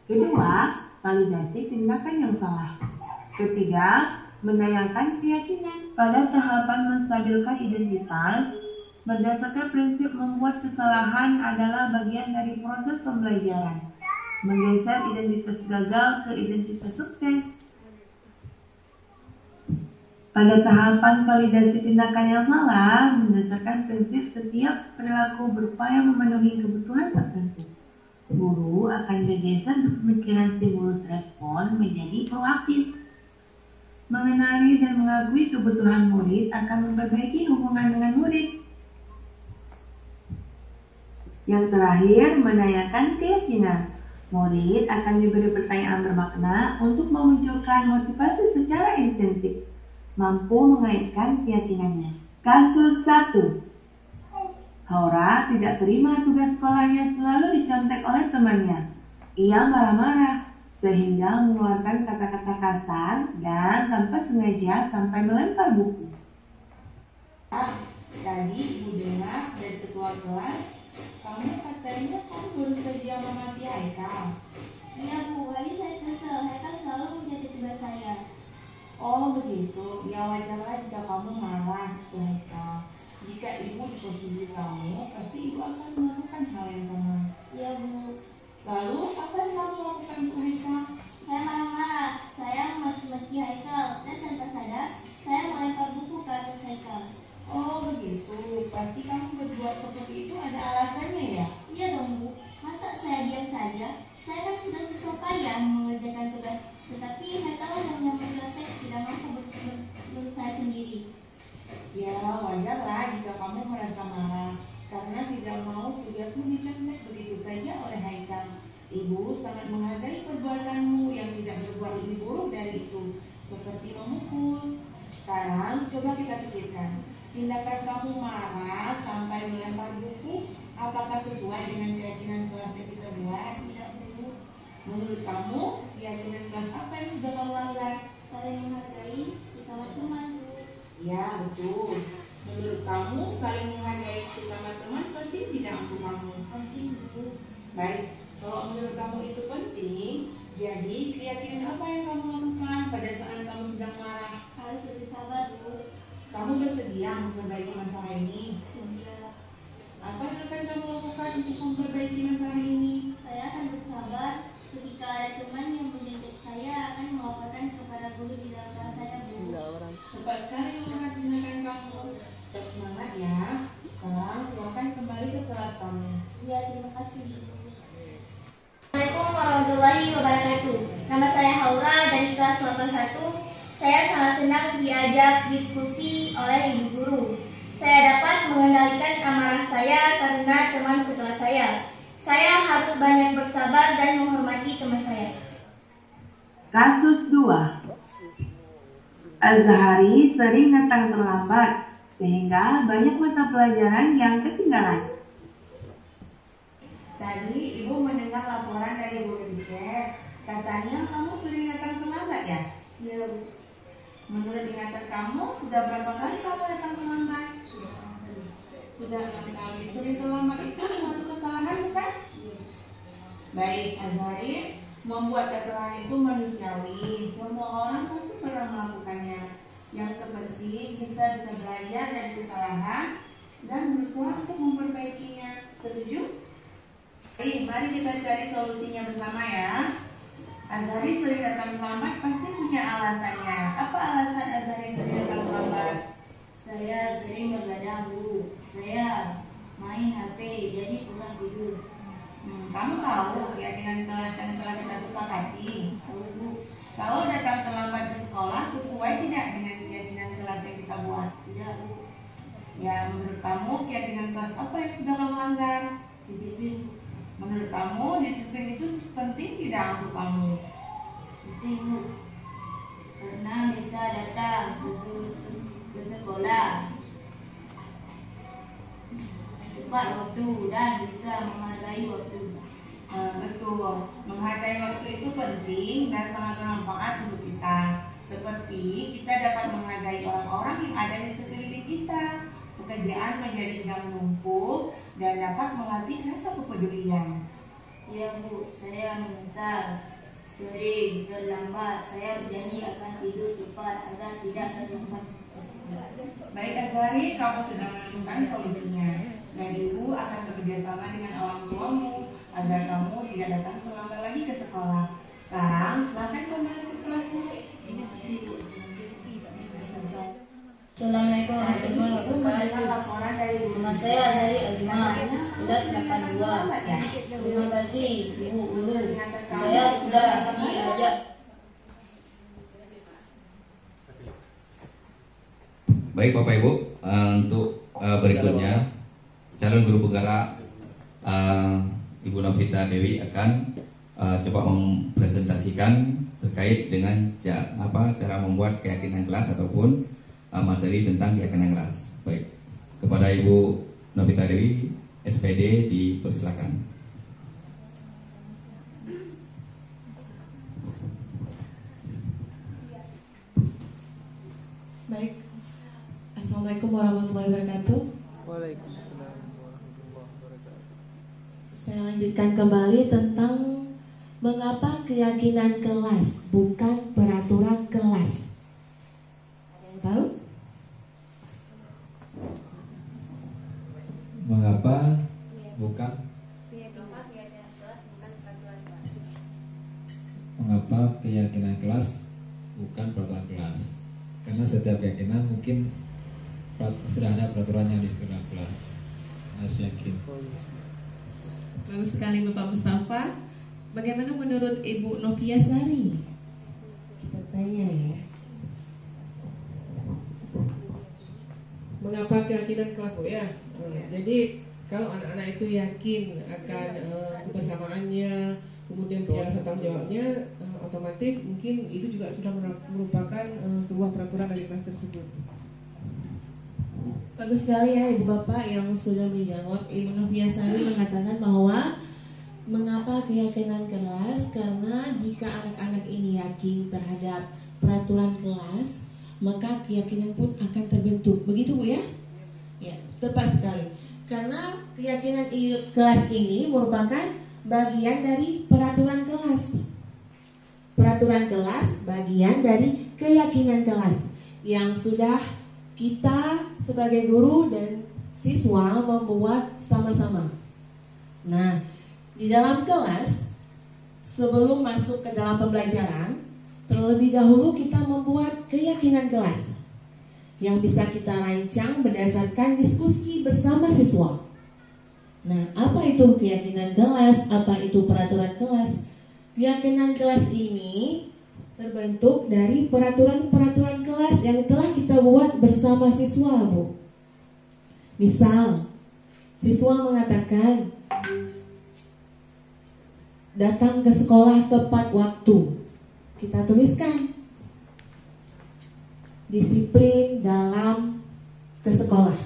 kedua, validasi tindakan yang salah; ketiga, mendayangkan keyakinan. Pada tahapan menstabilkan identitas, berdasarkan prinsip membuat kesalahan adalah bagian dari proses pembelajaran, menggeser identitas gagal ke identitas sukses. Pada tahapan validasi tindakan yang salah, berdasarkan prinsip setiap perilaku berupaya memenuhi kebutuhan tertentu, guru akan bergeser pemikiran stimulus respon menjadi proaktif. Mengenali dan mengakui kebutuhan murid akan memperbaiki hubungan dengan murid. Yang terakhir, menanyakan keyakinan. Murid akan diberi pertanyaan bermakna untuk memunculkan motivasi secara intensif, mampu mengaitkan keyakinannya. Kasus 1. Haura tidak terima tugas sekolahnya selalu dicontek oleh temannya. Ia marah-marah sehingga mengeluarkan kata-kata kasar dan tanpa sengaja sampai melempar buku. Tadi Ibu dengar dari ketua kelas, kamu katanya kamu baru saja memaki Haikal. Iya Bu, hari saya kesel. Haikal selalu menjadi tugas saya. Oh begitu, ya wajarlah jika kamu marah ke Haikal. Jika Ibu di posisi kamu, pasti Ibu akan melakukan hal yang sama. Iya Bu. Lalu apa yang kamu lakukan untuk Haikal? Saya marah-marah. Saya maki-maki Haikal dan tanpa sadar saya melempar buku ke atas Haikal. Oh begitu, pasti kamu berbuat seperti itu ada alasannya ya? Iya dong Bu. Masa saya diam saja? Saya kan sudah susah payah mengerjakan tugas, tetapi Haikal hanya menyontek, tidak mampu berusaha sendiri. Ya wajarlah jika kamu merasa marah karena tidak mau tugasmu dicontek begitu saja oleh Haikal. Ibu sangat menghargai perbuatanmu yang tidak berbuat lebih buruk dari itu, seperti memukul. Sekarang coba kita pikirkan, Tindakan kamu marah sampai melempar buku, apakah sesuai dengan keyakinan kelas yang kita buat? Tidak, Bu. Menurut kamu, keyakinan kelas apa yang sudah kamu langgar? Saling menghargai sesama teman, Bu. Ya, betul. Menurut kamu, saling menghargai sesama teman penting tidak untuk kamu? Penting, Bu. Baik, kalau menurut kamu itu penting, jadi keyakinan apa yang kamu lakukan pada saat kamu sedang marah? Harus lebih sabar, Bu. Kamu bersedia memperbaiki masalah ini? Sedia. Apa yang akan kamu lakukan untuk memperbaiki masalah ini? Saya akan bersabar ketika ada teman yang menjengkel saya, akan melaporkan kepada guru di dalam kelas saya, Bu. Tepat sekali melihat tindakan kamu. Tetap semangat ya. Sekarang silakan kembali ke kelas kamu. Ya, terima kasih, Bu. Assalamualaikum warahmatullahi wabarakatuh. Nama saya Haura dari kelas 81. Saya sangat senang diajak diskusi oleh ibu guru. Saya dapat mengendalikan amarah saya karena teman sekelas saya. Saya harus banyak bersabar dan menghormati teman saya. Kasus 2. Azhari sering datang terlambat, sehingga banyak mata pelajaran yang ketinggalan. Tadi ibu mendengar laporan dari Bu Rizke. Katanya kamu sering datang terlambat ya? Ya, Bu. Menurut ingatan kamu, sudah berapa kali kamu datang terlambat? Sudah 6 kali. Sering terlambat itu suatu kesalahan bukan? Baik, Azhari, membuat kesalahan itu manusiawi. Semua orang pasti pernah melakukannya. Yang terpenting bisa belajar dari kesalahan dan berusaha untuk memperbaikinya. Setuju? Mari kita cari solusinya bersama ya. Azhari sering datang terlambat pasti punya alasannya. Apa alasan Azhari sering datang terlambat? Saya sering begadang, Bu. Saya main HP, jadi pulang tidur. Kamu tahu keyakinan kelas yang telah kita sepakati? Tahu, Bu. Kalau datang terlambat ke sekolah sesuai tidak dengan keyakinan kelas yang kita buat? Tidak, Bu. Ya, menurut kamu keyakinan kelas apa yang sudah kamu langgar? Disiplin. Menurut kamu disiplin itu penting tidak untuk kamu? Penting, Bu. Karena bisa datang ke sekolah tepat waktu dan bisa menghargai waktu. Betul, menghargai waktu itu penting dan sangat bermanfaat untuk kita. Seperti kita dapat menghargai orang-orang yang ada di sekeliling kita. Pekerjaan menjadi tidak menumpuk dan dapat melatih rasa kepedulian. Ya, Bu, saya menyesal sering terlambat. Saya berjanji akan tidur cepat agar tidak terlambat. Baik, Azhari, kamu sudah menemukan solusinya. Dan ibu akan bekerjasama dengan orang tuamu agar kamu tidak datang terlambat lagi ke sekolah. Sekarang silakan kembali ke kelasmu. Terima kasih, Bu. Assalamualaikum warahmatullahi wabarakatuh. Laporan dari Nama saya dari Alima, kelas 82. Terima kasih, Ibu Guru. Saya sudah diajak. Baik Bapak Ibu, untuk berikutnya calon guru penggerak Ibu Novita Dewi akan coba mempresentasikan terkait dengan cara membuat keyakinan kelas ataupun materi tentang keyakinan kelas. Baik, kepada Ibu Novita Dewi, SPD, dipersilakan. Baik, Assalamualaikum warahmatullahi wabarakatuh. Waalaikumsalam warahmatullahi wabarakatuh. Saya lanjutkan kembali tentang mengapa keyakinan kelas bukan peraturan kelas. Ada yang tahu? Mengapa bukan? Mengapa keyakinan kelas bukan peraturan kelas? Karena setiap keyakinan mungkin sudah ada peraturannya di sekolah kelas. Harus yakin. Bagus sekali Bapak Mustafa. Bagaimana menurut Ibu Noviasari? Kita tanya ya. Mengapa keyakinan kelas, Bu ya? Jadi kalau anak-anak itu yakin akan kebersamaannya, kemudian punya rasa tanggung jawabnya, otomatis mungkin itu juga sudah merupakan sebuah peraturan dari kelas tersebut. Bagus sekali ya Ibu Bapak yang sudah menjawab. Ibu Noviasari mengatakan bahwa mengapa keyakinan kelas, karena jika anak-anak ini yakin terhadap peraturan kelas, maka keyakinan pun akan terbentuk. Begitu Bu ya? Ya, tepat sekali. Karena keyakinan kelas ini merupakan bagian dari peraturan kelas. Peraturan kelas bagian dari keyakinan kelas yang sudah kita sebagai guru dan siswa membuat sama-sama. Nah, di dalam kelas, sebelum masuk ke dalam pembelajaran, terlebih dahulu kita membuat keyakinan kelas yang bisa kita rancang berdasarkan diskusi bersama siswa. Nah, apa itu keyakinan kelas? Apa itu peraturan kelas? Keyakinan kelas ini terbentuk dari peraturan-peraturan kelas yang telah kita buat bersama siswa, Bu. Misal, siswa mengatakan datang ke sekolah tepat waktu. Kita tuliskan disiplin dalam ke sekolah.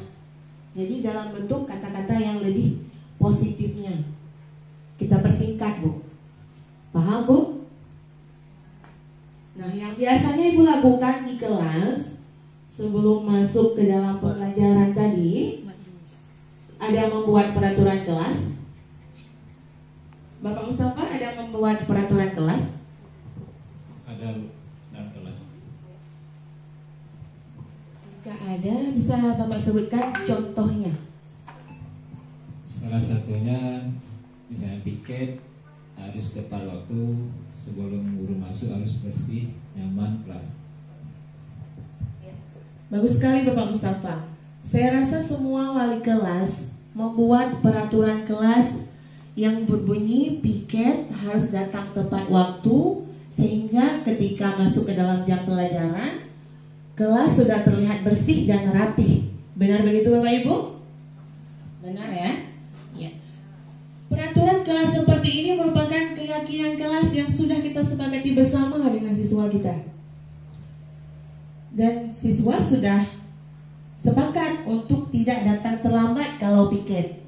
Jadi dalam bentuk kata-kata yang lebih positifnya. Kita persingkat, Bu. Paham, Bu? Nah, yang biasanya Ibu lakukan di kelas sebelum masuk ke dalam pembelajaran tadi, ada membuat peraturan kelas. Bapak Mustafa ada membuat peraturan kelas? Ada dalam kelas. Jika ada, bisa Bapak sebutkan contohnya. Salah satunya misalnya piket harus tepat waktu, sebelum guru masuk harus bersih, nyaman kelas. Bagus sekali Bapak Mustafa. Saya rasa semua wali kelas membuat peraturan kelas yang berbunyi piket harus datang tepat waktu, sehingga ketika masuk ke dalam jam pelajaran, kelas sudah terlihat bersih dan rapih. Benar begitu Bapak Ibu? Benar ya? Ya. Peraturan kelas seperti ini merupakan keyakinan kelas yang sudah kita sepakati bersama dengan siswa kita. Dan siswa sudah sepakat untuk tidak datang terlambat kalau piket.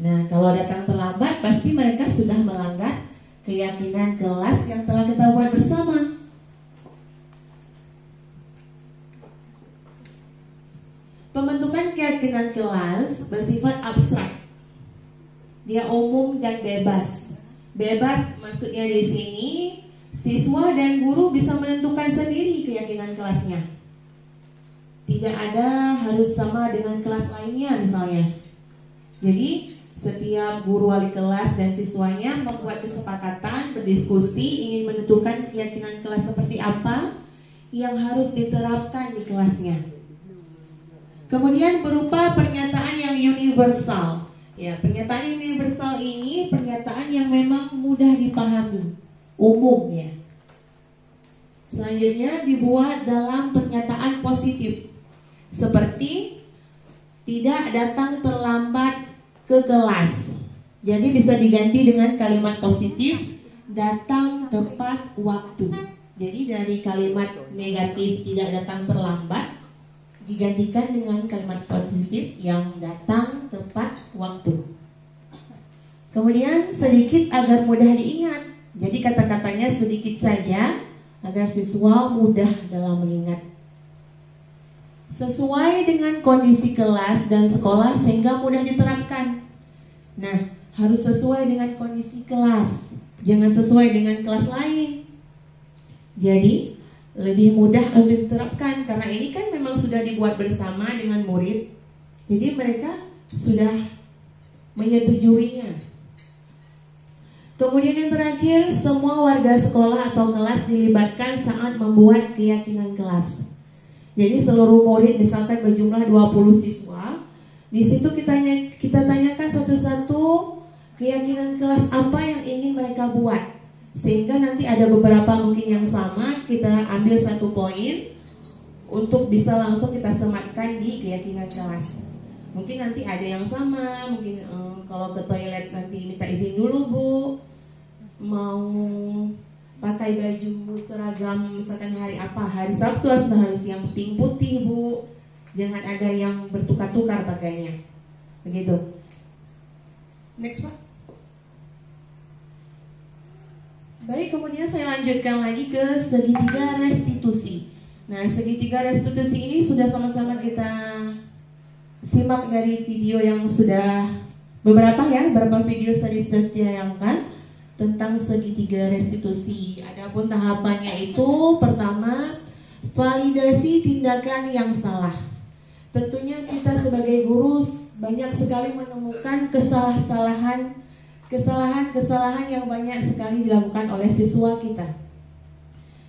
Nah, kalau datang terlambat pasti mereka sudah melanggar keyakinan kelas yang telah kita buat bersama. Pembentukan keyakinan kelas bersifat abstrak. Dia umum dan bebas. Bebas maksudnya di sini siswa dan guru bisa menentukan sendiri keyakinan kelasnya. Tidak ada harus sama dengan kelas lainnya misalnya. Jadi setiap guru wali kelas dan siswanya membuat kesepakatan, berdiskusi, ingin menentukan keyakinan kelas seperti apa yang harus diterapkan di kelasnya. Kemudian berupa pernyataan yang universal. Ya, pernyataan universal ini pernyataan yang memang mudah dipahami, umum ya. Selanjutnya dibuat dalam pernyataan positif, seperti tidak datang terlambat ke kelas. Jadi bisa diganti dengan kalimat positif, datang tepat waktu. Jadi dari kalimat negatif tidak datang terlambat digantikan dengan kalimat positif yang datang tepat waktu. Kemudian sedikit agar mudah diingat. Jadi kata-katanya sedikit saja agar siswa mudah dalam mengingat. Sesuai dengan kondisi kelas dan sekolah sehingga mudah diterapkan. Nah, harus sesuai dengan kondisi kelas, jangan sesuai dengan kelas lain. Jadi lebih mudah untuk diterapkan karena ini kan memang sudah dibuat bersama dengan murid. Jadi mereka sudah menyetujuinya. Kemudian yang terakhir, semua warga sekolah atau kelas dilibatkan saat membuat keyakinan kelas. Jadi seluruh murid misalkan berjumlah 20 siswa, di situ kita tanyakan satu-satu keyakinan kelas apa yang ingin mereka buat. Sehingga nanti ada beberapa mungkin yang sama, kita ambil satu poin untuk bisa langsung kita sematkan di keyakinan kelas. Mungkin nanti ada yang sama, mungkin kalau ke toilet nanti minta izin dulu Bu, mau pakai baju seragam misalkan hari apa, hari Sabtu harus yang putih Bu. Jangan ada yang bertukar-tukar pakainya. Begitu. Next, Pak. Baik, kemudian saya lanjutkan lagi ke segitiga restitusi. Nah, segitiga restitusi ini sudah sama-sama kita simak dari video yang sudah beberapa video tadi sudah ditayangkan tentang segitiga restitusi. Adapun tahapannya itu pertama, validasi tindakan yang salah. Tentunya kita sebagai guru banyak sekali menemukan kesalahan yang banyak sekali dilakukan oleh siswa kita.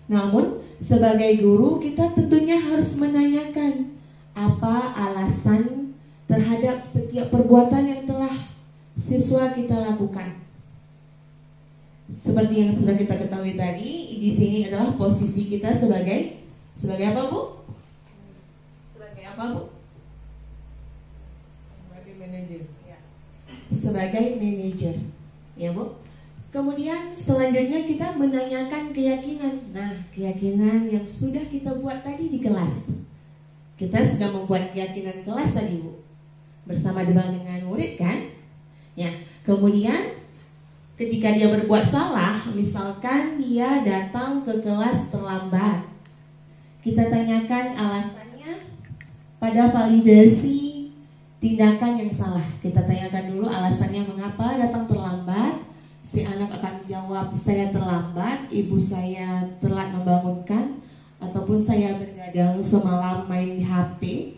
Namun sebagai guru kita tentunya harus menanyakan apa alasan terhadap setiap perbuatan yang telah siswa kita lakukan. Seperti yang sudah kita ketahui tadi, di sini adalah posisi kita sebagai apa, Bu? Sebagai apa, Bu? Sebagai manajer. Ya. Sebagai manajer, ya, Bu. Kemudian selanjutnya kita menanyakan keyakinan. Nah, keyakinan yang sudah kita buat tadi di kelas. Kita sudah membuat keyakinan kelas tadi, Bu, bersama dengan murid kan? Ya. Kemudian ketika dia berbuat salah, misalkan dia datang ke kelas terlambat, kita tanyakan alasannya pada validasi tindakan yang salah. Kita tanyakan dulu alasannya mengapa datang terlambat. Si anak akan menjawab, saya terlambat, ibu saya telat membangunkan, ataupun saya bergadang semalam main di HP,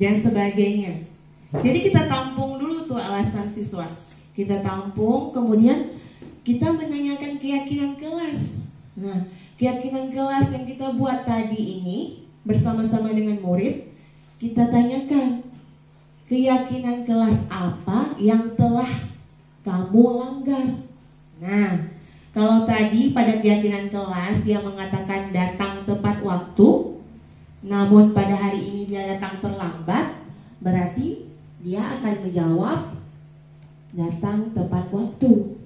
dan sebagainya. Jadi kita tampung dulu tuh alasan siswa. Kita tampung, kemudian kita menanyakan keyakinan kelas. Nah, keyakinan kelas yang kita buat tadi ini bersama-sama dengan murid, kita tanyakan keyakinan kelas apa yang telah kamu langgar. Nah, kalau tadi pada keyakinan kelas dia mengatakan datang tepat waktu, namun pada hari ini dia datang terlambat, berarti dia akan menjawab datang tepat waktu.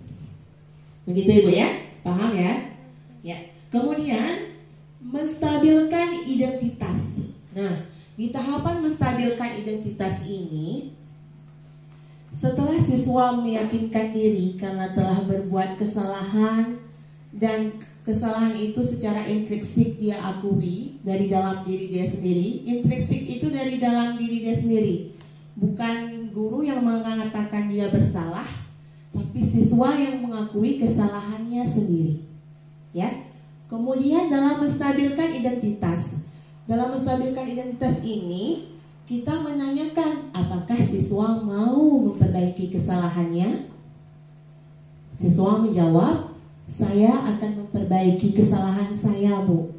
Begitu, Ibu, ya? Paham ya? Ya. Kemudian menstabilkan identitas. Nah, di tahapan menstabilkan identitas ini, setelah siswa meyakinkan diri karena telah berbuat kesalahan dan kesalahan itu secara intrinsik dia akui dari dalam diri dia sendiri. Intrinsik itu dari dalam diri dia sendiri, bukan guru yang mengatakan dia bersalah, tapi siswa yang mengakui kesalahannya sendiri. Ya. Kemudian dalam menstabilkan identitas, ini kita menanyakan apakah siswa mau memperbaiki kesalahannya. Siswa menjawab, saya akan memperbaiki kesalahan saya, Bu,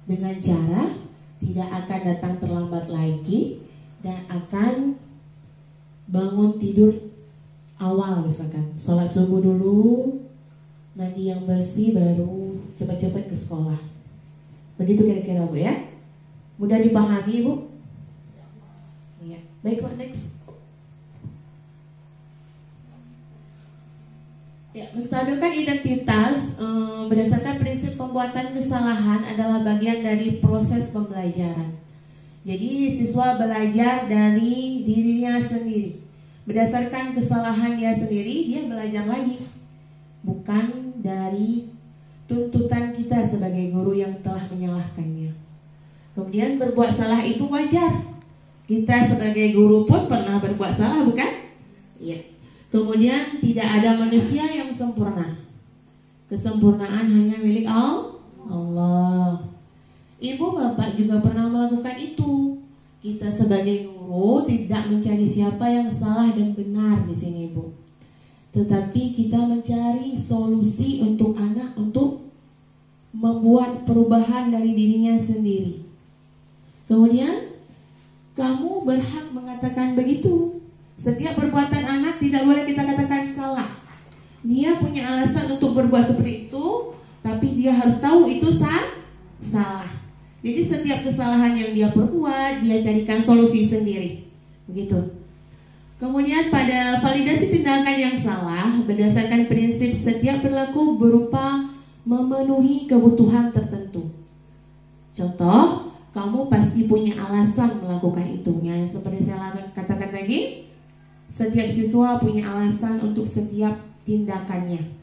dengan cara tidak akan datang terlambat lagi dan akan bangun tidur awal, misalkan sholat subuh dulu, mandi yang bersih, baru cepat-cepat ke sekolah. Begitu kira-kira, Bu, ya? Mudah dipahami, Bu? Ya. Baik, Pak, next. Ya, menstabilkan identitas berdasarkan prinsip pembuatan kesalahan adalah bagian dari proses pembelajaran. Jadi siswa belajar dari dirinya sendiri. Berdasarkan kesalahan dia sendiri, dia belajar lagi. Bukan dari tuntutan kita sebagai guru yang telah menyalahkannya. Kemudian berbuat salah itu wajar. Kita sebagai guru pun pernah berbuat salah, bukan? Iya. Kemudian tidak ada manusia yang sempurna. Kesempurnaan hanya milik Allah. Ibu bapak juga pernah melakukan itu. Kita sebagai guru tidak mencari siapa yang salah dan benar di sini, Bu. Tetapi kita mencari solusi untuk anak untuk membuat perubahan dari dirinya sendiri. Kemudian kamu berhak mengatakan begitu. Setiap perbuatan anak tidak boleh kita katakan salah. Dia punya alasan untuk berbuat seperti itu, tapi dia harus tahu itu salah. Jadi setiap kesalahan yang dia perbuat, dia carikan solusi sendiri. Begitu. Kemudian pada validasi tindakan yang salah, berdasarkan prinsip setiap perilaku berupa memenuhi kebutuhan tertentu. Contoh, kamu pasti punya alasan melakukan itu. Ya, seperti saya katakan tadi, setiap siswa punya alasan untuk setiap tindakannya.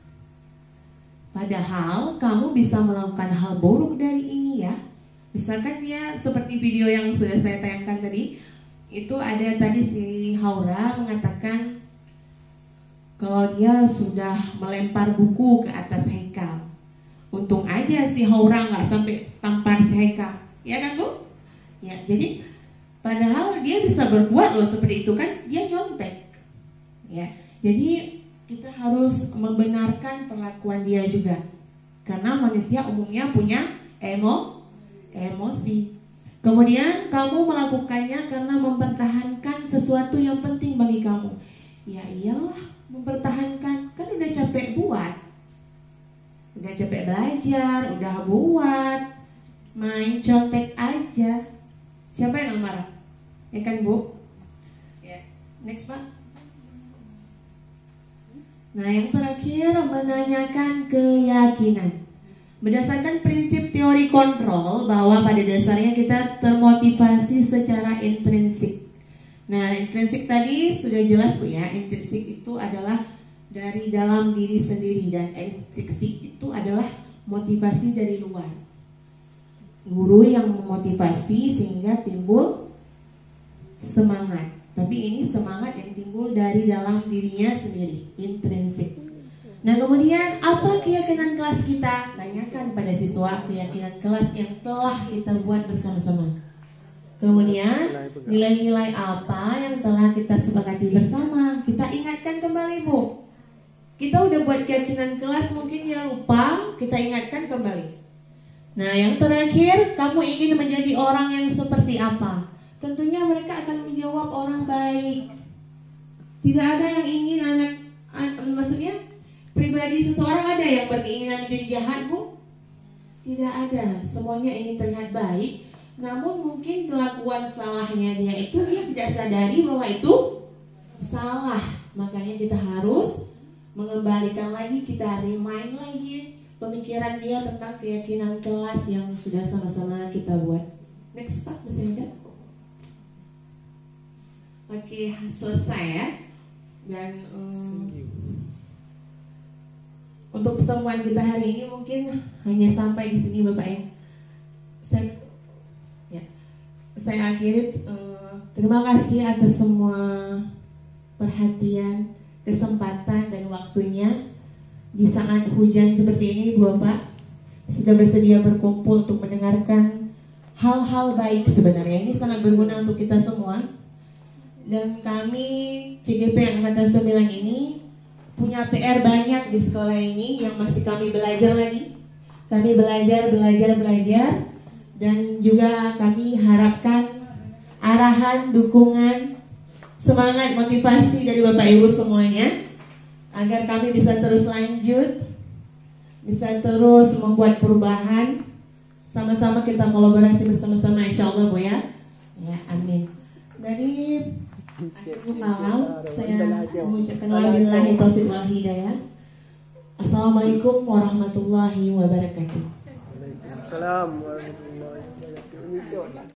Padahal kamu bisa melakukan hal buruk dari ini ya. Misalkan dia seperti video yang sudah saya tayangkan tadi, itu ada tadi si Haura mengatakan kalau dia sudah melempar buku ke atas Haikal. Untung aja si Haura nggak sampai tampar si Haikal, ya kan Bu? Ya, jadi padahal dia bisa berbuat loh seperti itu kan, dia nyontek. Ya, jadi kita harus membenarkan perlakuan dia juga, karena manusia umumnya punya emosi. Kemudian kamu melakukannya karena mempertahankan sesuatu yang penting bagi kamu. Ya iyalah, mempertahankan, kan udah capek buat, udah capek belajar, udah buat, main contek aja. Siapa yang marah? Ya kan Bu? Ya, next Pak. Nah, yang terakhir menanyakan keyakinan. Berdasarkan prinsip teori kontrol bahwa pada dasarnya kita termotivasi secara intrinsik. Nah, intrinsik tadi sudah jelas Bu ya. Intrinsik itu adalah dari dalam diri sendiri, dan ekstrinsik itu adalah motivasi dari luar. Guru yang memotivasi sehingga timbul semangat. Tapi ini semangat yang timbul dari dalam dirinya sendiri, intrinsik. Nah, kemudian apa keyakinan kelas kita? Tanyakan pada siswa keyakinan kelas yang telah kita buat bersama-sama. Kemudian nilai-nilai apa yang telah kita sepakati bersama? Kita ingatkan kembali Bu. Kita udah buat keyakinan kelas, mungkin dia lupa, kita ingatkan kembali. Nah, yang terakhir, kamu ingin menjadi orang yang seperti apa? Tentunya mereka akan menjawab orang baik. Tidak ada yang ingin maksudnya pribadi seseorang ada yang berkeinginan menjadi jahat Bu? Tidak ada, semuanya ingin terlihat baik. Namun mungkin kelakuan salahnya dia tidak sadari bahwa itu salah. Makanya kita harus mengembalikan lagi, kita remind lagi pemikiran dia tentang keyakinan kelas yang sudah sama-sama kita buat. Next Pak, masih ada? Oke, selesai ya. Dan untuk pertemuan kita hari ini mungkin hanya sampai di sini Bapak ya. Saya akhiri, terima kasih atas semua perhatian, kesempatan dan waktunya di saat hujan seperti ini Bapak sudah bersedia berkumpul untuk mendengarkan hal-hal baik. Sebenarnya ini sangat berguna untuk kita semua. Dan kami CGP Angkatan 9 ini punya PR banyak di sekolah ini yang masih kami belajar lagi. Kami belajar dan juga kami harapkan arahan, dukungan, semangat, motivasi dari Bapak Ibu semuanya agar kami bisa terus lanjut, bisa terus membuat perubahan. Sama-sama kita kolaborasi bersama-sama insya Allah Bu ya. Ya, amin. Dari akhirnya malam saya mengucapkan wabillahi taufiq wal hidayah. Assalamualaikum warahmatullahi wabarakatuh. Waalaikumsalam warahmatullahi wabarakatuh.